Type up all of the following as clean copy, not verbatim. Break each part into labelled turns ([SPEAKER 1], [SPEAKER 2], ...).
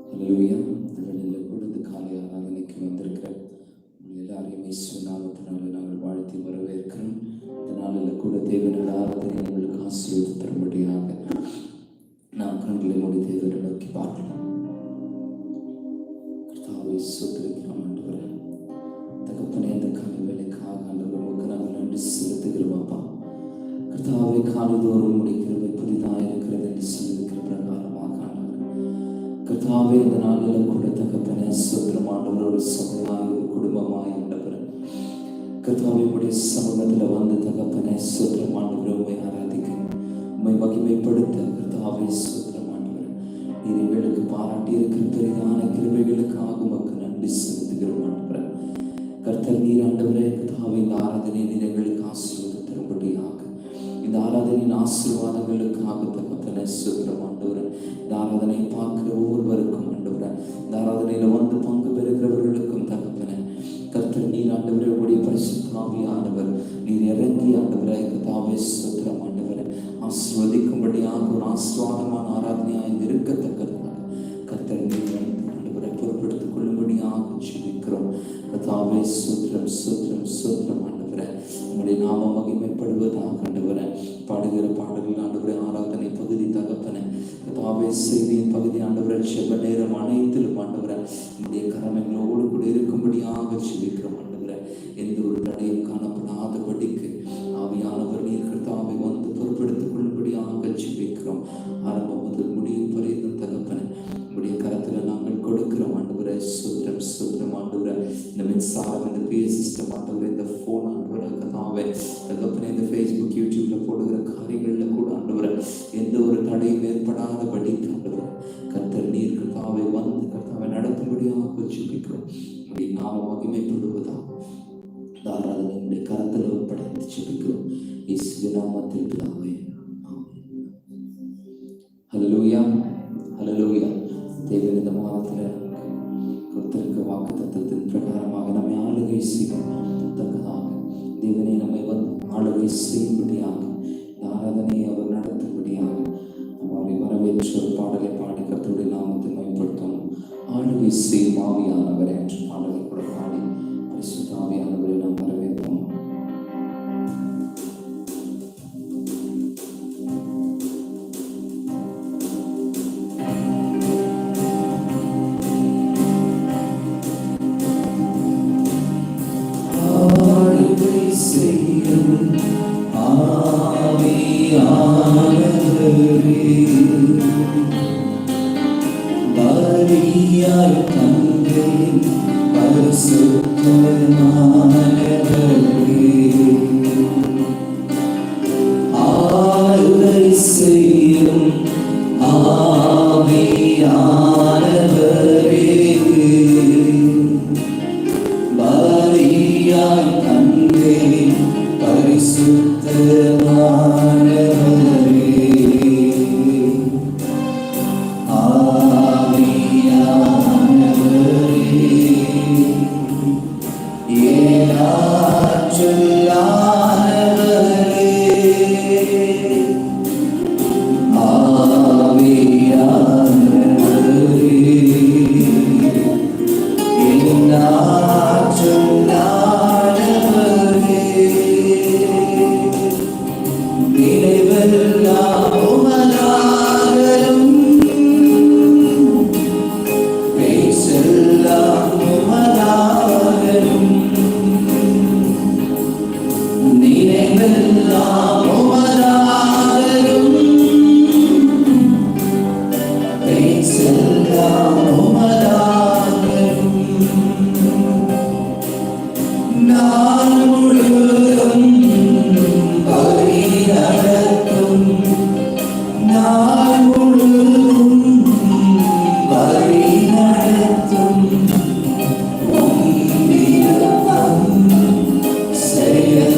[SPEAKER 1] ஹல்லேலூயா. இந்த கூடத்து காலை ஆராதனைக்கு வந்திருக்க எல்லாரையும் இயேசுவின் நாமத்தினாலே நாங்கள் வாழ்த்தி வரவேற்கிறோம். இந்த நாளில் கூட தேவனோட ஆராதனை உங்களுக்கு ஆசீர்வாதம் தரும்படியாக நாம் கண்களை மூடி தேவனை நோக்கி பார்க்கலாம். கர்த்தாவை ஸ்தோத்திரிக்கிறோம் ஆண்டவரே. தகப்பனே, அந்த காலை வேலைக்காக ஆண்டவர் உமக்கு நாங்கள் நன்றி செலுத்துகிறோம் அப்பா. கர்த்தாவை காலைதோறும் முடிக்கிறவை புதிதாக இருக்கிறது என்று சொல்லியிருக்கிற பிரகாரமாக கர்த்தாவே, இந்த நாளில் கூட தகப்பனே ஸ்தோத்திரம் ஆண்டவர், ஒரு சபையாய் ஒரு குடும்பமாய் ஆண்டவர் கர்த்தாவே உடைய சமூகத்தில் வந்து தகப்பனே ஸ்தோத்திரம் ஆண்டவர் உண்மை ஆராதிக்க உண்மை மகிமைப்படுத்த கர்த்தாவே ஸ்தோத்திரம் ஆண்டவர் நீர் எங்களுக்கு பாராட்டி இருக்கிற பெரிதான கிருபைகளுக்காக உமக்கு நன்றி செலுத்துகிறோம் ஆண்டவர். கர்த்தர் நீர் ஆண்டவரே கர்த்தாவே, இந்த ஆராதனை நீர் எங்களுக்கு ஆசீர்வாதம் தரும்படியாக இந்த ஆராதனையின் ஆசீர்வாதங்களுக்காக தகப்பனே ஸ்தோத்திரம் ஆண்டவர். இந்த ஆராதனையை பார்க்கிற ஒவ்வொருவருக்கும் ஆண்டவரே, இந்த ஆராதனையில வந்து பங்கு பெறுகிறவர்களுக்கும் தகப்பனே கர்த்தர் நீர் ஆண்டவரே உடைய பரிசுத்த ஆவியானவர் நீர் இறங்கி ஆண்டவரே கர்த்தாவே ஸ்தோத்திரம் ஆண்டவரே ஆசீர்வதிக்கும்படியாக ஒரு ஆசீர்வாதமான ஆராதனையாக இருக்கத்தக்கதாக கர்த்தர் நீர் ஆண்டவரை பொறுப்பெடுத்துக் கொள்ளும்படியாக ஜெபிக்கிறோம். கர்த்தாவே ஸ்தோத்திரம் ஸ்தோத்திரம் ஸ்தோத்திரம் ஆண்டவரே, உங்களுடைய நாம மகிமைப்படுவதாக ஆண்டவரே. பாடுகிற பாடல்கள் ஆண்டவரே, ஆராதனை பகுதி தகப்பனே கர்த்தாவே, செய்தியின் பகுதி ஆண்டவரே, செப நேரம் அனைத்திலும் ஆண்டவரே உங்களுடைய கரங்களோடு கூட இருக்கும்படியாக ஜெபிக்கிறோம் ஆண்டவரே. எந்த ஒரு தடையும் காணப்படாதபடிக்கு ஆவியானவர் நீர் கர்த்தாவை வந்து பொறுப்பெடுத்துக் கொள்ளும்படியாக ஜெபிக்கிறோம். ஆரம்பம் முதல் முடியும் வரையும் தகப்பனே உங்களுடைய கரத்துல நாங்கள் கொடுக்கிறோம் ஆண்டவரே. சுத்திரம் சுத்திரம் ஆண்டவரே, இந்த மின்சாரம், இந்த பிஎஸ் சிஸ்டம் ஆண்டவரே, இந்த போன் ஆண்டவரே கர்த்தாவே தகப்பனே, இந்த ஃபேஸ்புக் யூடியூப்ல போடுகிற காரியங்கள்ல கூட ஆண்டவரே எந்த ஒரு தடையும் ஏற்படாதபடி ஆண்டவரே கர்த்தர் நீர் கர்த்தாவை வந்து கர்த்தாவை நடத்தும்படியாக ஜெபிக்கிறோம். உங்களுடைய நாம மகிமைப்படுவதாக இந்த ஆராதனை கரத்தில் ஒப்படைத்து ஜெபிக்கிறோம் இயேசுவின் நாமத்தில் பிதாவே. ஹல்லேலூயா ஹல்லேலூயா. தேவன் இந்த மாதத்தில் கர்த்தருக்கு வாக்குத்தத்தத்தின் பிரகாரமாக நம்மை ஆளுகை செய்யத்தக்கதாக தேவனை நம்மை வந்து ஆளுகை செய்யும்படியாக இந்த ஆராதனையை அவர் நடத்தும்படியாக அவரை வரவேற்று ஒரு பாடலை பாடி கர்த்தருடைய நாமத்தை மேம்படுத்தணும். ஆளுகை செய்யும் ஆவியானவரை என்று பாடலை கூட பாடி பரிசுத்த ஆவியானவரை நாம் வரவேற்போம்.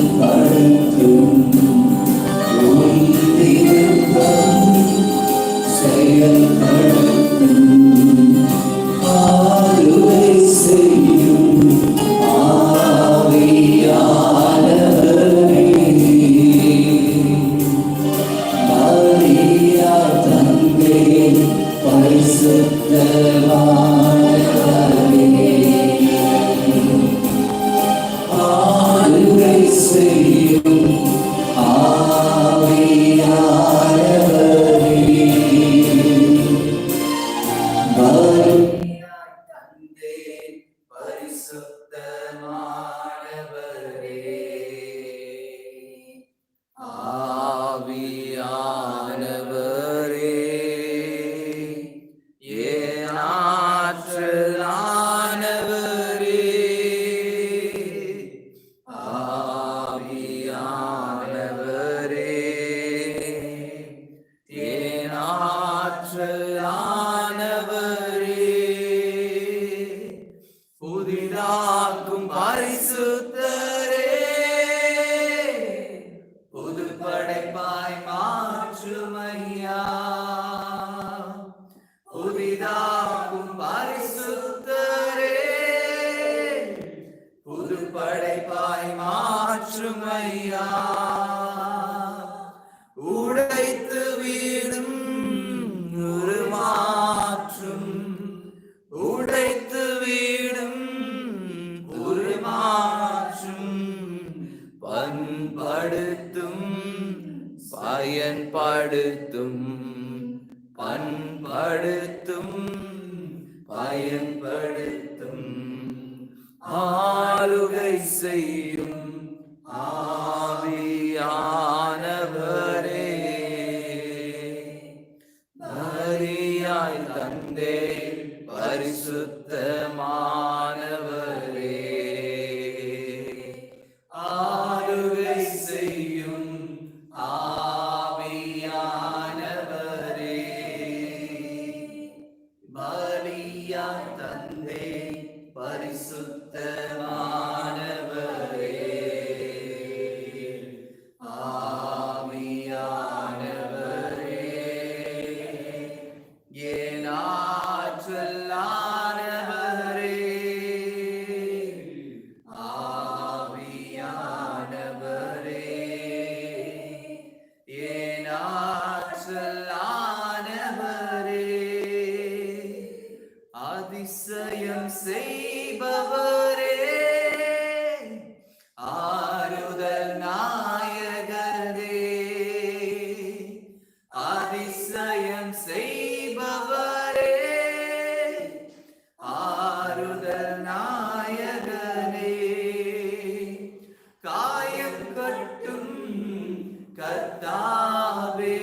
[SPEAKER 2] செயல்படுத்தும் புது படைப்பாய் மாற்றுமையா, புதிதாகும் பரிசுத்தரே, புது படைப்பாய் மாற்றுமையா, உடைத்து வீடும் உருமாற்றும், உடைத்து வீடும் உருமாற்றும், பண்படுத்தும் பயன்படுத்தும், பண்படுத்தும் பயன்படுத்தும், ஆளுகை செய்யும் ஆவியானவரே, பரியாய் தந்தே பரிசுத்தமானவரே, ஆளுகை செய்யும் ஆவியானவரே, பலியாய் தந்தே பரிசுத்தமானவரே, ஆவியானவரே, என் ஆற்றலானவரே, ஆவியானவரே, என் ஆற்றலானவரே, அதிசயம் செய்பவரே, ஆறுதல் நாயகரே, அதிசயம் செய்பவரே, ஆறுதல் நாயகரே, காயம் கட்டும் கர்த்தாவே,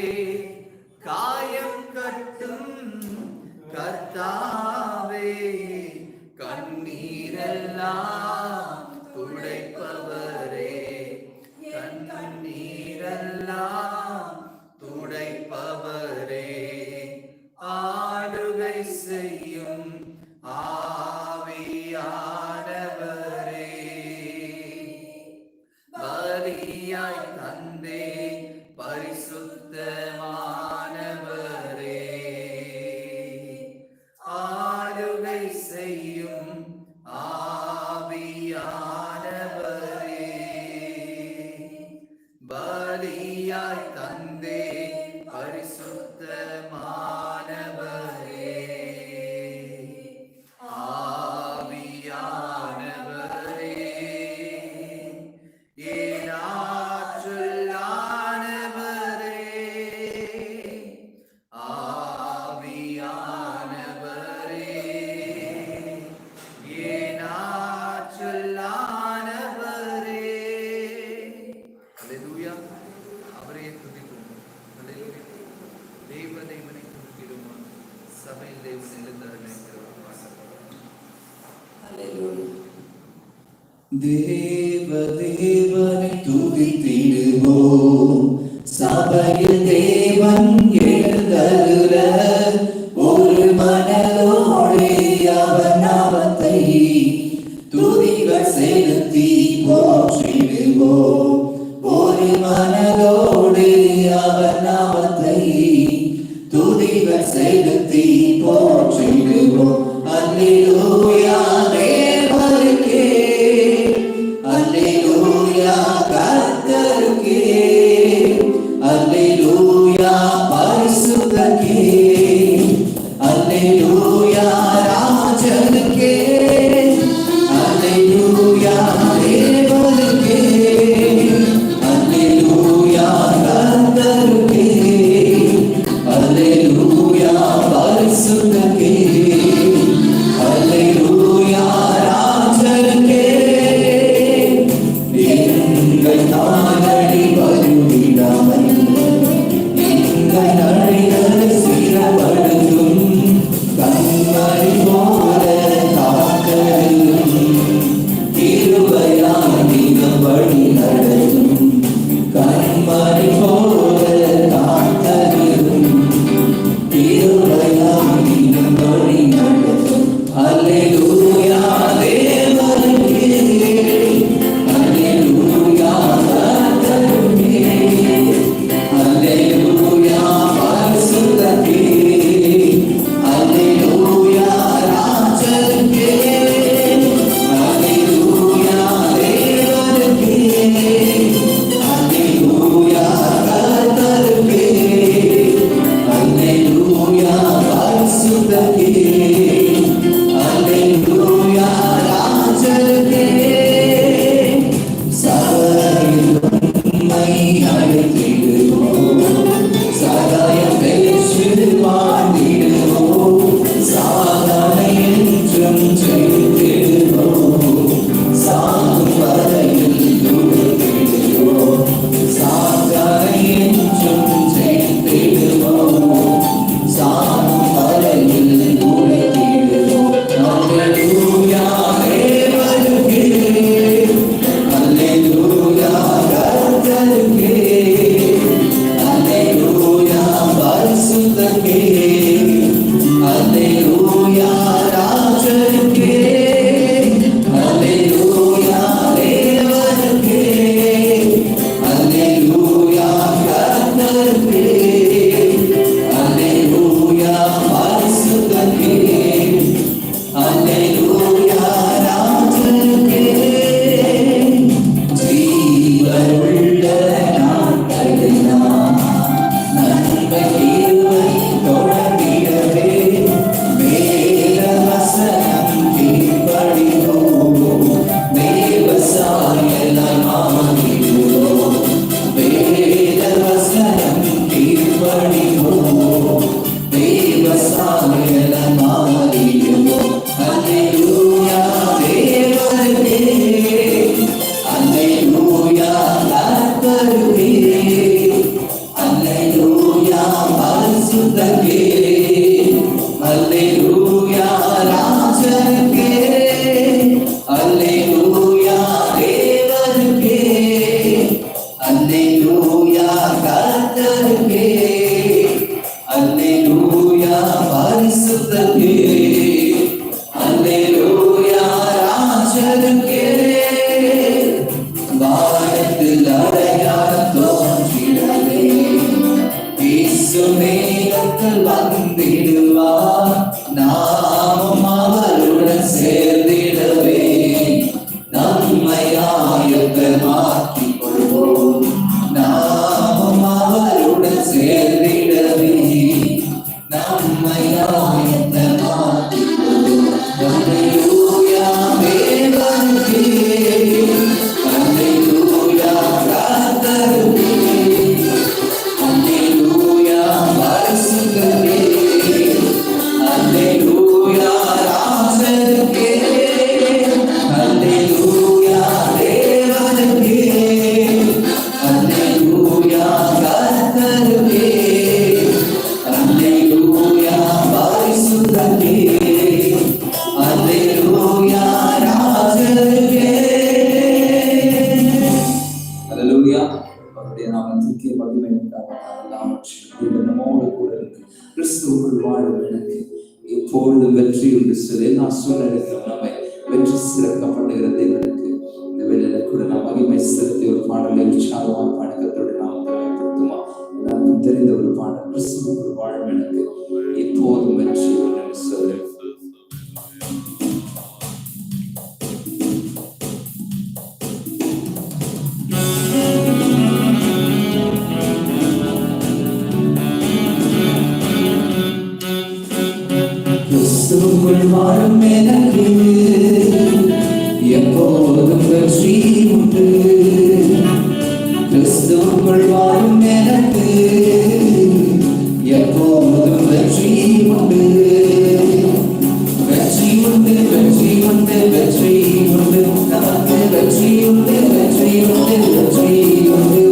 [SPEAKER 2] காயம் கட்டும் கர்த்தாவே, கண்ணீரெல்லாம் துடைப்பவரே, கண்ணீரெல்லாம் துடைப்பவரே, ஆளுகை செய்யும் ஆவியானவரே, பலியாய் தந்தே பரிசுத்தமானவரே, ஆளுகை செய்யும் ஆவியானவரே, பலியாய் தந்தே பரிசுத்தமானவரே, ஆவியானவரே, என் ஆற்றலானவரே, ஆவியானவரே, என் ஆற்றலானவரே. அல்லேலூயா. அவரையே துதிக்கிறோம். அல்லேலூயா. தேவனை துதிக்கிறோம். சபையில் தேவன் எழுந்தருளை
[SPEAKER 1] தேவனை துதித்திடுவோம், சபையில் தேவன் எழுந்தருள ஒரு மனதோடு அவர் நாமத்தை துதிகள் செலுத்தி போற்றிடுவோம், ஒரு மனதோடு அவர் நாமத்தை துதிகள் செலுத்தி போற்றிடுவோம். அல்லேலூயா தேவனுக்கே, அல்லேலூயா கர்த்தருக்கே, அல்லேலூயா பரிசுத்தருக்கே, அல்லேலூயா ராஜனுக்கே, அல்லேலூயா தேவனுக்கே, அல்லேலூயா அல்லேலூயா பரிசுத்தரே, அல்லேலூயா ராஜனுக்கே, அல்லேலூயா தேவனுக்கே, அல்லேலூயா கர்த்தருக்கே, அல்லேலூயா பரிசுத்தரே, அல்லேலூயா ராஜனுக்கே. வானத்தில் அடையாளம் தோன்றிடவே, இயேசு மேகத்தில் வந்திடுவார், நாமும் அவருடன் சேர்ந்திடவே நம்மை ஆயத்தமாக்கிக் கொள்வோம், நாமும் அவருடன் சேர்ந்திடவே நம்மை ஆயத்தமாக்கிக் கொள்வோம். அல்லேலூயா தேவனுக்கே, அல்லேலூயா கர்த்தருக்கே, அல்லேலூயா பரிசுத்தரே, அல்லேலூயா ராஜனுக்கே, அல்லேலூயா தேவனுக்கே, அல்லேலூயா கர்த்தருக்கே, அல்லேலூயா பரிசுத்தரே, அல்லேலூயா ராஜனுக்கே. அல்லேலூயா. அவருடைய நாமத்திற்கு மகிமை உண்டாவதாக. எல்லாவற்றிலும் நம்மோடு கூட இருக்கு. கிறிஸ்துவுக்குள் வாழும் எனக்கு எப்பொழுது வெற்றி உண்டு சொல்லி எல்லா சூழ்நிலைகளும் நம்மை வெற்றி சிறக்கப்படுகிற தேவனுக்கு இந்த வேளையில கூட நாம் மகிமை செலுத்தி ஒரு பாடலை உற்சாகமாக பாடுகிறதோடு நாம் பயன்படுத்துமா. எல்லாருக்கும் தெரிந்த ஒரு பாடல், கிறிஸ்துவுக்குள் வாழும் எனக்கு எப்போதும் வெற்றி உண்டு சொல்லி. கிறிஸ்துவுக்குள் வாழும் எனக்கு எப்போதும் வெற்றி உண்டு, கிறிஸ்துவுக்குள் வாழும் எனக்கு எப்போதும் வெற்றி உண்டு, வெற்றி உண்டு, வெற்றி உண்டு, வெற்றி உண்டு, நமக்கு வெற்றி உண்டு, வெற்றி உண்டு, வெற்றி உண்டு,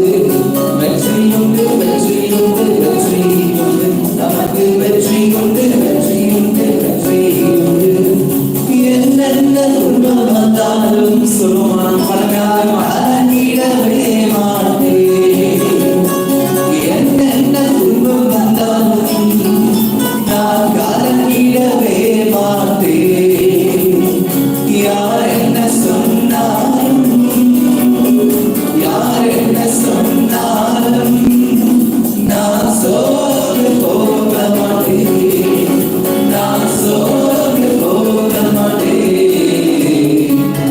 [SPEAKER 1] வெற்றி உண்டு, வெற்றி உண்டு, வெற்றி உண்டு, நமக்கு வெற்றி உண்டு, வெற்றி உண்டு, வெற்றி உண்டு. என்னென்ன துன்பம் வந்தாலும் சுகமான் பலகாரம் அடங்கிடவே மாட்டேன், என்னென்ன துன்பம் வந்தாலும் நான் கலங்கிடவே மாட்டேன். யார் என்ன சொன்னாலும், யார் என்ன சொன்னாலும் நான் சோர்ந்து போக மாட்டேன், நான் சோர்ந்து போக மாட்டேன்.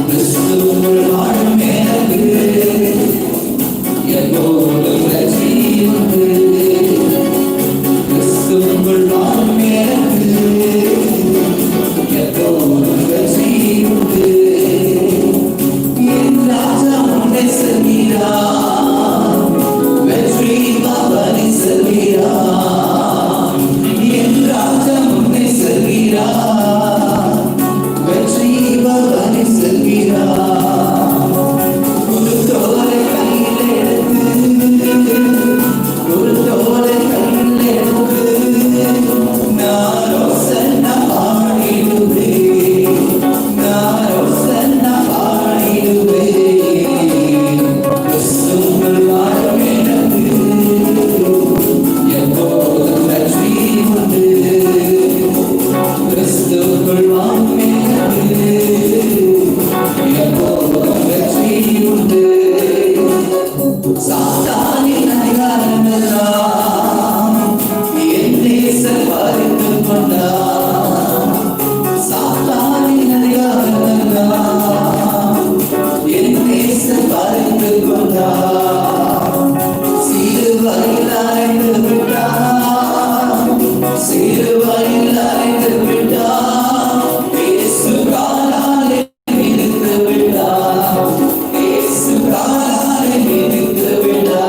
[SPEAKER 1] கிறிஸ்துவுக்குள் வாழும் எனக்கு எப்போதும் வெற்றி உண்டு, கிறிஸ்துவுக்குள் வாழும் எனக்கு எப்போதும் வெற்றி உண்டு. என் ராஜா முன்னே செல்கிறார், வெற்றி பவனி செல்கிறார், என் ராஜா முன்னே செல்கிறார், வெற்றி பவனி செல்கிறார். ஒரு தோலை கையில் எடுத்து, ஒரு தோலை கையில் எடுத்து நான் ஒசன்னா பாடிடுவேன், நான் ஒசன்னா பாடிடுவேன். கிறிஸ்துவுக்குள் வாழும் எனக்கு எப்போதும் வெற்றி உண்டு, கிறிஸ்துவுக்குள் வாழும் எனக்கு எப்போதும் வெற்றி உண்டு. சாத்தானின் அதிகாரமெல்லாம் என் நேசர் பறித்துக் கொண்டார், சாத்தானின் அதிகாரமெல்லாம் என் நேசர் பறித்துக் கொண்டார். சிலுவையில் அறைந்து விட்டார், சிலுவையில் அறைந்து விட்டார், இயேசு காலாலே மிதித்து விட்டார், இயேசு காலாலே மிதித்து விட்டார்.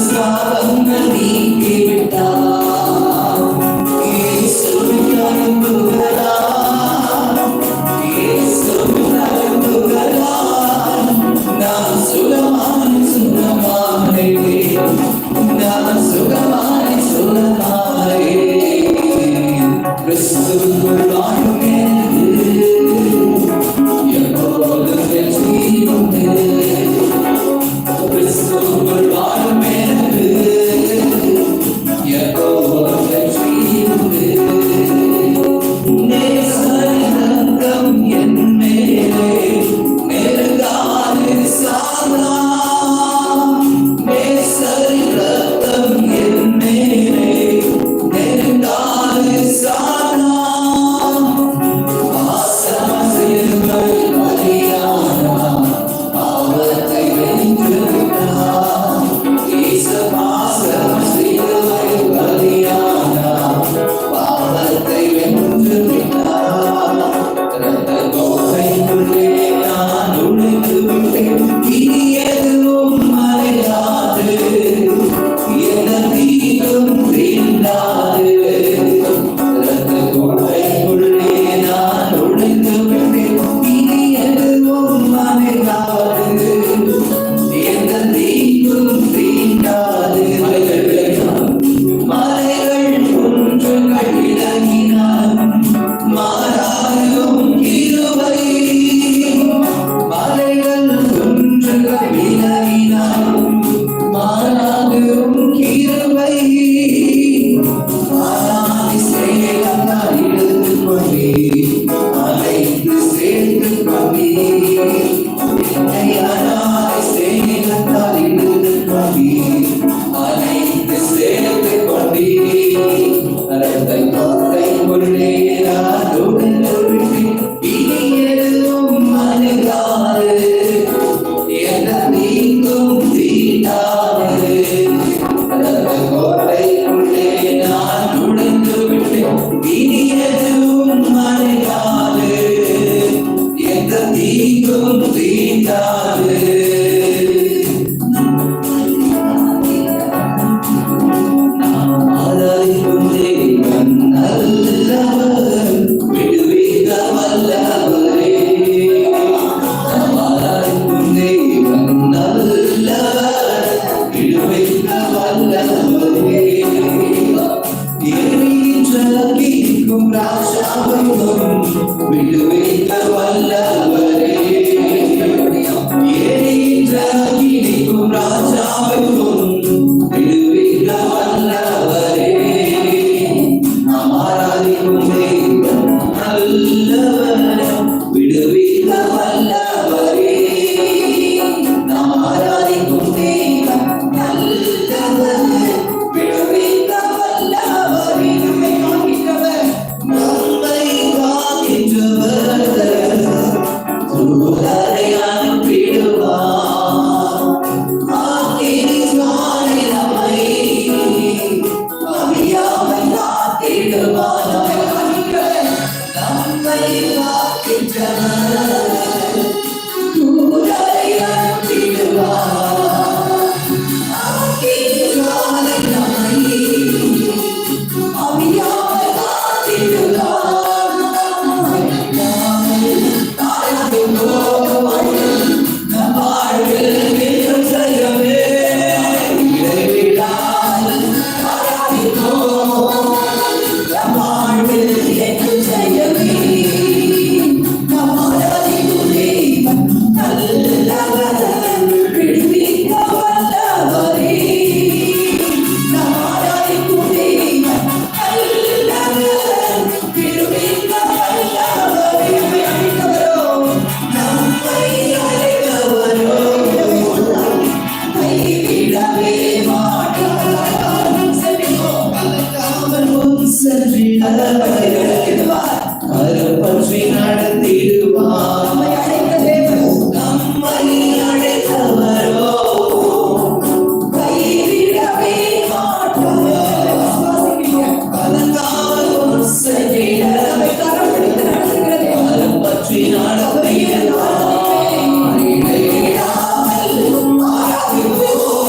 [SPEAKER 1] சாபங்கள் நீக்கி விட்டார். இயேசுவின் அன்புகளால், இயேசுவின் அன்புகளால் நான் சுகமாய் சுகமானேன். நான் சுகமாய் சுகமானேன். கிறிஸ்துவுக்குள் வாழும் எனக்கு எப்போதும் வெற்றி உண்டு. கிறிஸ்துவுக்குள் வாழும் எனக்கு எப்போதும் வெற்றி உண்டு. நேசரின் ரத்தம் என் மேலே நெருங்காது சாதா. நேசரின் ரத்தம் என் மேலே நெருங்காது சாதா. ஆசமசிலுவை பலியானார், பாவத்தை வென்று விட்டார். இயேசு ஆசமசிலுவை பலியானார், பாவத்தை வென்று விட்டார். இரத்த கோட்டைக்குள்ளே நான் நுழைந்து விட்டேன். இனி எதுவும் மறையாது, எந்த தீங்கும் தீண்டாது. இரத்த கோட்டைக்குள்ளே நான் நுழைந்து விட்டேன். இனி எதுவும் மறையாது, எந்த தீங்கும் தீண்டாது. மலைகள் குன்றுகள் விலகினார், மாறாகும் கிருபை. மலைகள் குன்றுகள் விலகினார், மாறாகும் கிருபை. ஆராதி சேலத்தால் இழுத்து கொண்டே, அழைத்து சேர்த்து கொண்டே. என்னை ஆராதி சேலத்தால் இழுத்து கொண்டே, அழைத்து சேர்த்து கொண்டே. இரத்த கோட்டைக்குள்ளே நான் நுழைந்து விட்டேன். இனி எதுவும் அணுகாது, எந்த தீங்கும் தீண்டாது. இரத்த கோட்டைக்குள்ளே நான் நுழைந்து விட்டேன். இனி எதுவும் அணுகாது, எந்த தீங்கும் தீண்டாது. ஆராதிக்கும் தேவன் நல்லவர், விடுவிக்க வல்லவரே. ஆராதிக்கும் தேவன் நல்லவர், விடுவிக்க வல்லவரே. எரிகின்றகிக்கும் ராஜாவையும் விடுவிக்க வல்லவரே. எரிகின்றகிக்கும் ராஜாவையும் விடுவிக்க வல்லவரே. நாம் ஆராதிக்கும் தேவன் நல்லவர், விடுவிக்க வல்லவரே. நாம் ஆராதிக்கும் தேவன் நல்லவர், விடுவிக்க வல்லவரே. நம்மை காக்கின்றவர், நம்மை காக்கின்றவர், தூதரை அனுப்பிடுவார். ஆக்கிடுவார் நம்மை, அழியாமல் காத்திடுவார். நம்மை காக்கின்றவர், தூதரை அனுப்பிடுவார். ஆக்கிடுவார் நம்மை, அழியாமல் காத்திடுவார். நம் வாழ்வில் வெற்றி செய்யவே இடைவிடாமல் ஆராதிப்போம். நம் வாழ்வில் வெற்றி செய்யவே நாம் ஆராதிக்கும் தேவன் நல்லவர், விடுவிக்க வல்லவரே. நாம் ஆராதிக்கும் தேவன் நல்லவர், விடுவிக்க வல்லவரே. நம்மை அழைத்தவரோ, நம்மை அழைத்தவரோ கைவிடவே மாட்டார். செல்வோம் கலக்காமல் முன் சென்றிடுவார், கருப்பற்றி நடத்திடுவார். நம்மை அழைத்த தேவன், நம்மை அழைத்தவரோ கைவிடவே மாட்டார். கலக்காமல் முன் சென்றிடுவார், கருப்பற்றி நடத்திடுவார். இடைவிடாமல் ஆராதிப்போம்.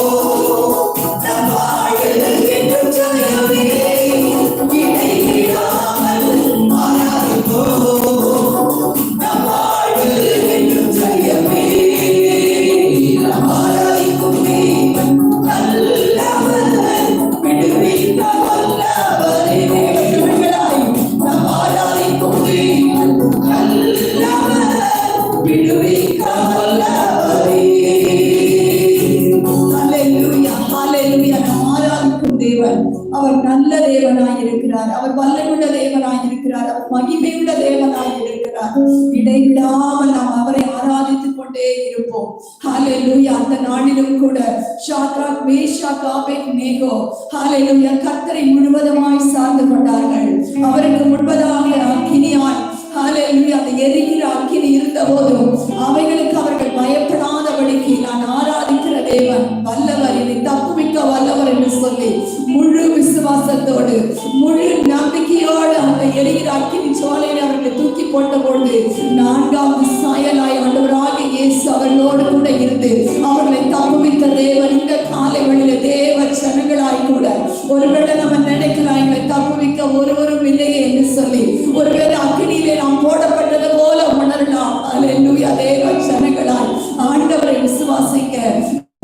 [SPEAKER 3] தேவன். அவர் நல்ல தேவனாய் இருக்கிறார். அவர் வல்லமுள்ள தேவனாய் இருக்கிறார். அவர் மகிமையுள்ள தேவனாய் இருக்கிறார். இடைவிடாமல் நாம் அவரை ஆராதித்துக் கொண்டே இருப்போம். ஹல்லேலூயா. அந்த நாளிலும் கூட ஷாத்ராக், மேஷாக், ஆபேத்நேகோ ஹல்லேலூயா கர்த்தரை முழுவதுமாய் சார்ந்து கொண்டார்கள். அவருக்கு முன்பதாக அக்கினியால் ஹல்லேலூயா அந்த எரிகிற அக்கினி இருந்த போதும் அவைகளுக்கு அவர்கள் பயப்படாதபடிக்கு நான் ஆராதிக்கிற தேவன் வல்லவர், என்னை தப்புவிக்க வல்லவர் என்று சொல்லி முழு விசுவாசத்தோடு முழு நம்பிக்கையோடு அந்த எரிகிற அக்கினி சோலையை அவர்களை தூக்கி போட்ட பொழுது 4வது சாயலாய் ஆண்டவராகிய இயேசு அவர்களோடு கூட இருந்து அவர்களை தப்புவித்த தேவன் இந்த காலை வழியில தேவ ஜனங்களாய் கூட ஒருவேளை நம்ம நினைக்கலாம் எங்களை தப்புவிக்க ஒருவரும் இல்லையே என்று சொல்லி ஒருவேளை அக்கினியிலே நாம் போடப்பட்டது போல உணரலாம். அல்லேலூயா. தேவ ஜனங்களாய் ஆண்டவரை விசுவாசிக்க,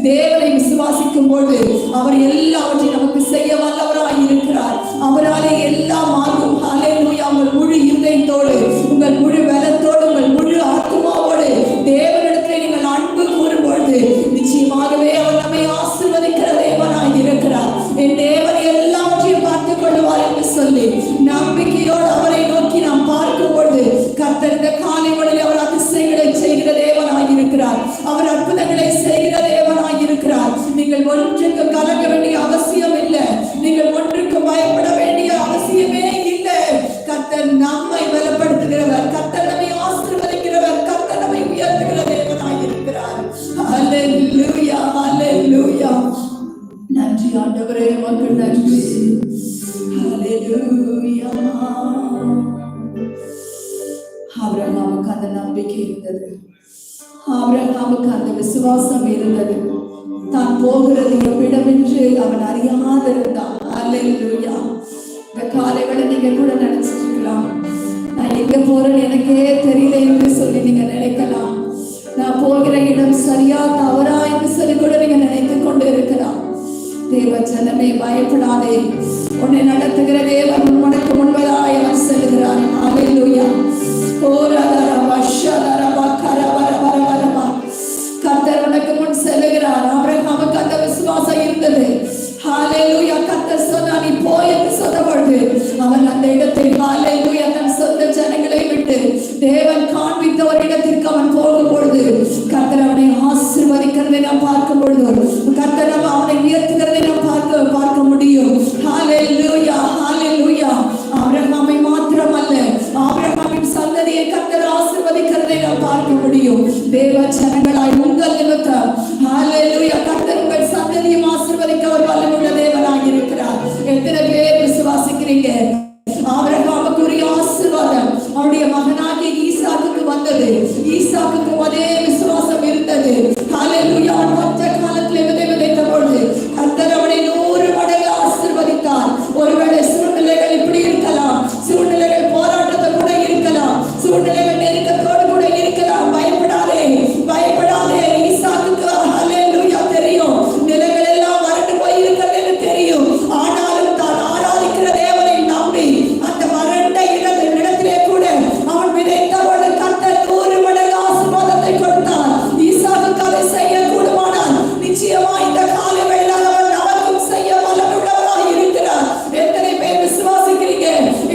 [SPEAKER 3] தேவனை விசுவாசிக்கும் பொழுது அவர் எல்லாவற்றையும் நமக்கு செய்ய வல்லவராய் இருக்கிறார். அவராலே எல்லாம் ஆகும். ஹல்லேலூயா. உங்கள் முழு இருதயத்தோடு, உங்கள் முழு பலத்தோடு, உங்கள் முழு ஆத்துமாவோடு தேவனிடத்தில் நீங்கள் அன்பு கூறும் பொழுது நிச்சயமாகவே அவர் நம்மை ஆசீர்வதிக்கிற தேவனாய் இருக்கிறார். என் தேவன் எல்லாவற்றையும் பார்த்துக் கொள்வார் என்று சொல்லி நம்பிக்கையோடு அவரை நோக்கி நாம் பார்க்கும் பொழுது கர்த்தர் இந்த காலை வேளையில் அவர் அதிசயங்களை செய்கிற தேவனாய் இருக்கிறார். அவர் அற்புதங்களை செய்கிற தேவனாய் இருக்கிறார். நீங்கள் ஒன்றுக்கு கலங்க வேண்டிய அவசியம் இல்லை. நீங்கள் ஒன்றுக்கு பயப்பட வேண்டிய அவசியமே இல்லை. கர்த்தர் நம்மை பலப்படுத்துகிறவர், கர்த்தர் நம்மை ஆசீர்வதிக்கிறவர், கர்த்தர் நம்மை உயர்த்துகிற தேவனாய் இருக்கிறார். ஹல்லேலூயா. ஹல்லேலூயா. நன்றி ஆண்டவரே, உமக்கு நன்றி. ஹல்லேலூயா. ஆபிரகாமுக்கு அந்த நம்பிக்கை இருந்தது. ஆபிரகாமுக்கு அந்த விசுவாசம் இருந்தது. தான் போகிறது எவ்விடம் என்று அவன் அறியாதிருந்தான். அல்லேலூயா. இந்த காலைகளை நீங்க கூட நினைச்சிருக்கலாம், நான் எங்க போறேன்னு எனக்கே தெரியல என்று சொல்லி நீங்க நினைக்கலாம். நான் போகிற இடம் சரியா தவறா என்று சொல்லி கூட நீங்க நினைத்துக் கொண்டு இருக்கலாம். தேவ ஜனமே பயப்படாதே, உன்னை நடத்துகிற தேவன் உனக்கு முன்பதாய் அவர் செல்கிறார். அல்லேலூயா. கர்த்தர் உனக்கு முன் செல்லுகிறார். ஆபிரகாமுக்கு அந்த விசுவாசம் இருந்தது. ஹல்லேலூயா. கர்த்தர் சொன்னார் நீ போய் என்று சொன்ன பொழுது அவன் அந்த இடத்தில் ஹல்லேலூயா தன் சொந்த ஜனங்களை விட்டு தேவன் காண்பித்த ஒரு இடத்திற்கு அவன் போகும் பொழுது கர்த்தர் அவனை ஆசீர்வதிக்கிறதை நாம் பார்க்கும் பொழுது கர்த்தர் அவனை உயர்த்துகிறதை நாம் பார்க்க முடியும். ஹல்லேலூயா. ஹல்லேலூயா. ஆபிரகாமை மாத்திரமல்ல, ஆபிரகாமின் சந்ததியை கர்த்தர் ஆசீர்வதிக்கிறதை நாம் பார்க்க முடியும். தேவ ஜனங்களாய் உங்கள் நிமித்தம் ஹல்லேலூயா கர்த்தர் உங்கள் சந்ததியை ஆசீர்வதிக்க அவர் வல்லமுள்ள தேவனாய் இருக்கிறார். எத்தனை பேர் விசுவாசிக்கிறீங்க? ஆபிரகாமுக்குரிய ஆசீர்வாதம் அவருடைய மகனாகிய ஈசாக்குக்கு வந்தது. ஈசாக்குக்கு அதே விசுவாசம் இருந்தது. ஹல்லேலூயா. கொஞ்ச காலத்தில் விதைத்த பொழுது கர்த்தர் அவனை 100 மடங்கு ஆசீர்வதித்தார். ஒருவேளை சூழ்நிலைகள் இப்படி இருக்கலாம், சூழ்நிலைகள் போராட்டத்தை கூட இருக்கலாம், சூழ்நிலைகள் நெருக்கத்தோடு கூட இருக்கலாம். பயப்படாதே, பயப்படாதே. ஈசாக்குக்கு ஹல்லேலூயா தெரியும் நிலைகள் எல்லாம் வறண்டு போய் இருக்கிறது தெரியும். ஆனாலும் தான் ஆராதிக்கிற தேவனை நம்பி அந்த வறண்ட இடத்திலே கூட அவன் விதைத்த பொழுது கர்த்தர் 100 மடங்கு ஆசீர்வாதத்தை கொடுத்தார். ஈசாக்குக்கு அதை செய்ய கூடுமானால் நிச்சயமா இந்த காலை வேளையில் அவர் நமக்கும் செய்ய வல்லவராய் இருக்கிறார். எத்தனை பேர் விசுவாசிக்கிறீங்க?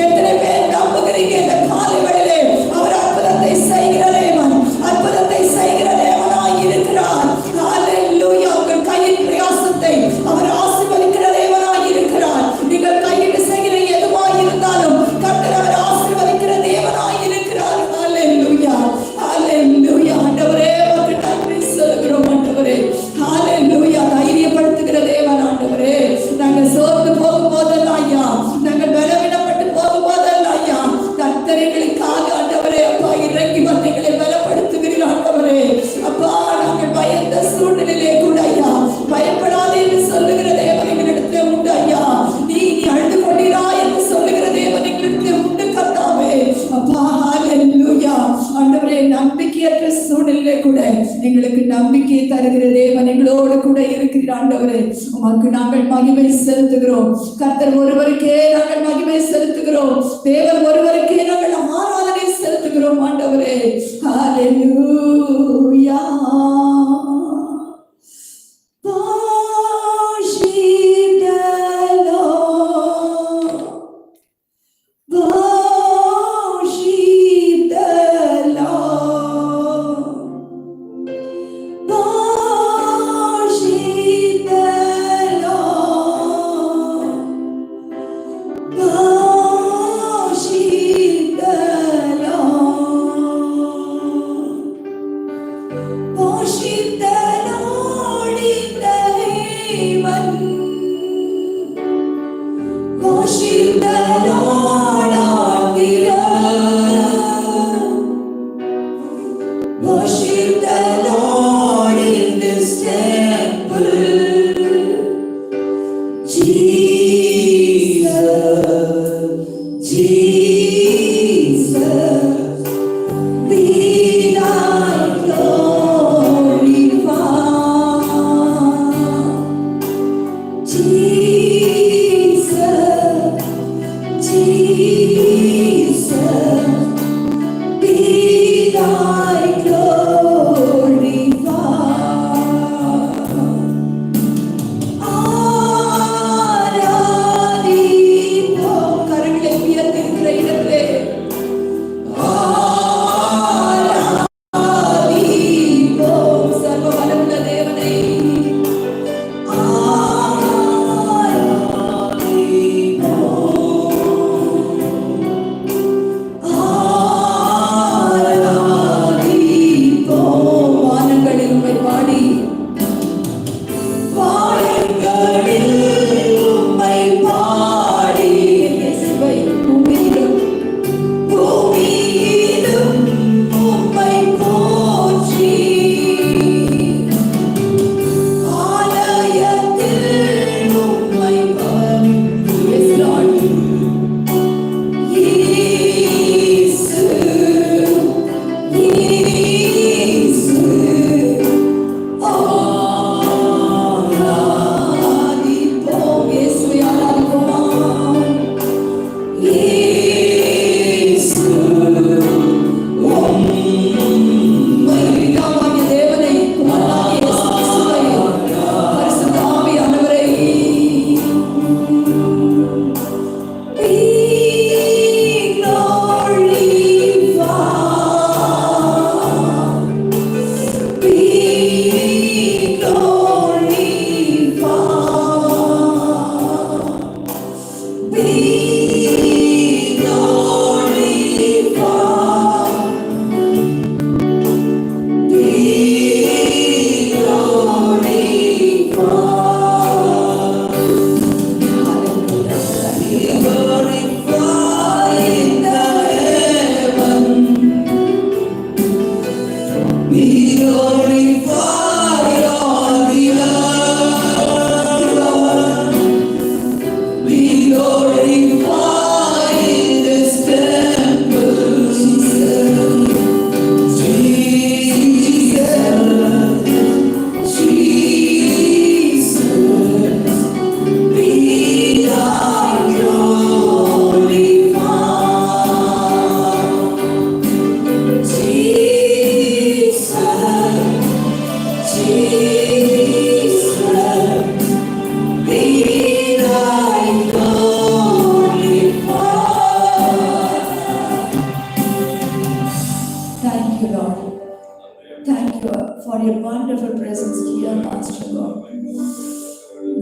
[SPEAKER 3] எத்தனை பேர் நம்புகிறீங்க? இந்த காலை வேளையிலே அவர் அற்புதத்தை செய்கிற தேவன், அற்புதத்தை செய்கிற தேவனாய் இருக்கிறார். ஹல்லேலூயா. உங்கள் கையின் பிரயாசத்தை அவர் ஆசீர்வதிக்கிற தேவனாய் இருக்கிறார். நீங்கள் கையில் செய்கிற எதுவாய் இருந்தாலும் கர்த்தர் அவர் ஆசீர்வதிக்கிற தேவனாய் இருக்கிறார். ஹல்லேலூயா. ஹல்லேலூயா. ஆண்டவரே உமக்கு நன்றி சொல்கிறோம். ஆண்டவரே ஹல்லேலூயா. தைரியப்படுத்துகிற தேவன் ஆண்டவரே. நாங்கள் சோர்ந்து போகும்போதெல்லாம் ஐயா, நாங்கள் பலவீனப்பட்டு போகும்போதெல்லாம் ஐயா கர்த்தர் எங்களுக்காக ஆண்டவரே அப்பா இறங்கி வந்து எங்களை பலப்படுத்துகிறீர் ஆண்டவரே. அப்பா நாங்கள் பயந்த சூழ்நிலையிலே கூட ஐயா பயப்படாதே என்று சொல்லுகிற தேவன் எங்களிடத்தில் உண்டு ஐயா. நீ அழுது கொண்டீரா என்று சொல்லுகிற தேவன் எங்களிடத்தில் உண்டு கர்த்தாவே. அப்பா ஹல்லேலூயா. ஆண்டவரே நம்பிக்கையற்ற சூழ்நிலையிலே கூட எங்களுக்கு நம்பிக்கை தருகிற தேவன் எங்களோடு கூட இருக்கிறார். ஆண்டவரே உமக்கு நாங்கள் மகிமை செலுத்துகிறோம். கர்த்தர் ஒருவருக்கே நாங்கள் மகிமை செலுத்துகிறோம். தேவன் ஒருவருக்கே நாங்கள் ஆராதனை செலுத்துகிறோம். ஆண்டவரே ஹல்லேலூயா. Worship the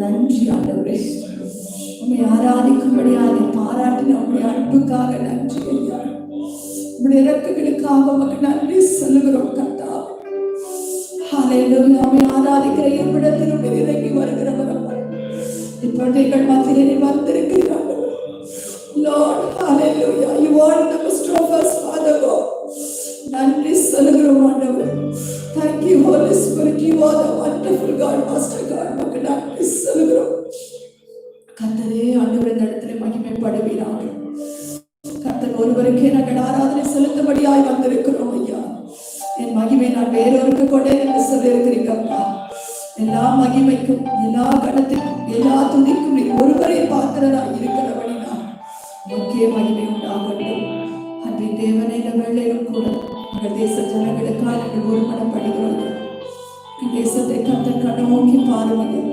[SPEAKER 3] நன்றி ஆண்டவரே. உம்மை ஆராதிக்கும்படியாக பாராட்டின உம்முடைய அன்புக்காக நன்றி ஐயா. உம்முடைய இறக்குகளுக்காக உமக்கு நன்றி சொல்லுகிறோம் கர்த்தாவே. ஹல்லேலூயா. உம்மை ஆராதிக்கிற எவ்விடத்தில் உம்மை இறங்கி வருகிறவர் அப்பா. இப்பொழுது எங்கள் மத்தியிலே வந்திருக்கிறீர் ஆண்டவரே. Lord, hallelujah. You are the best of us, Father God. நன்றி சொல்லுகிறோம் ஆண்டவரே. Thank you, Holy Spirit. You are the wonderful God, Master God. உமக்கு நன்றி சொல்லுகிறோம் கர்த்தரே. ஆண்டவரே நடத்திலே மகிமைப்படுவீராக. கர்த்தர் ஒருவருக்கே நாங்கள் ஆராதனை செலுத்தும்படியாய் வந்திருக்கிறோம் ஐயா. என் மகிமை நான் வேறொருக்கு கொண்டே என்று சொல்லியிருக்கிறீங்க அப்பா. எல்லா மகிமைக்கும் எல்லா கணத்திற்கும் எல்லா துதிக்கும் நீ ஒருவரை பாத்திரதா இருக்கிறபடினா முக்கிய மகிமை உண்டாகட்டும். அன்பின் தேவனை இந்த வேளையிலும் கூட எங்கள் தேச ஜனங்களுக்காக நாங்கள் ஒருமனப்படுகிறோம். என் தேசத்தை கர்த்தர் கண்ணோக்கி பாருங்கள்.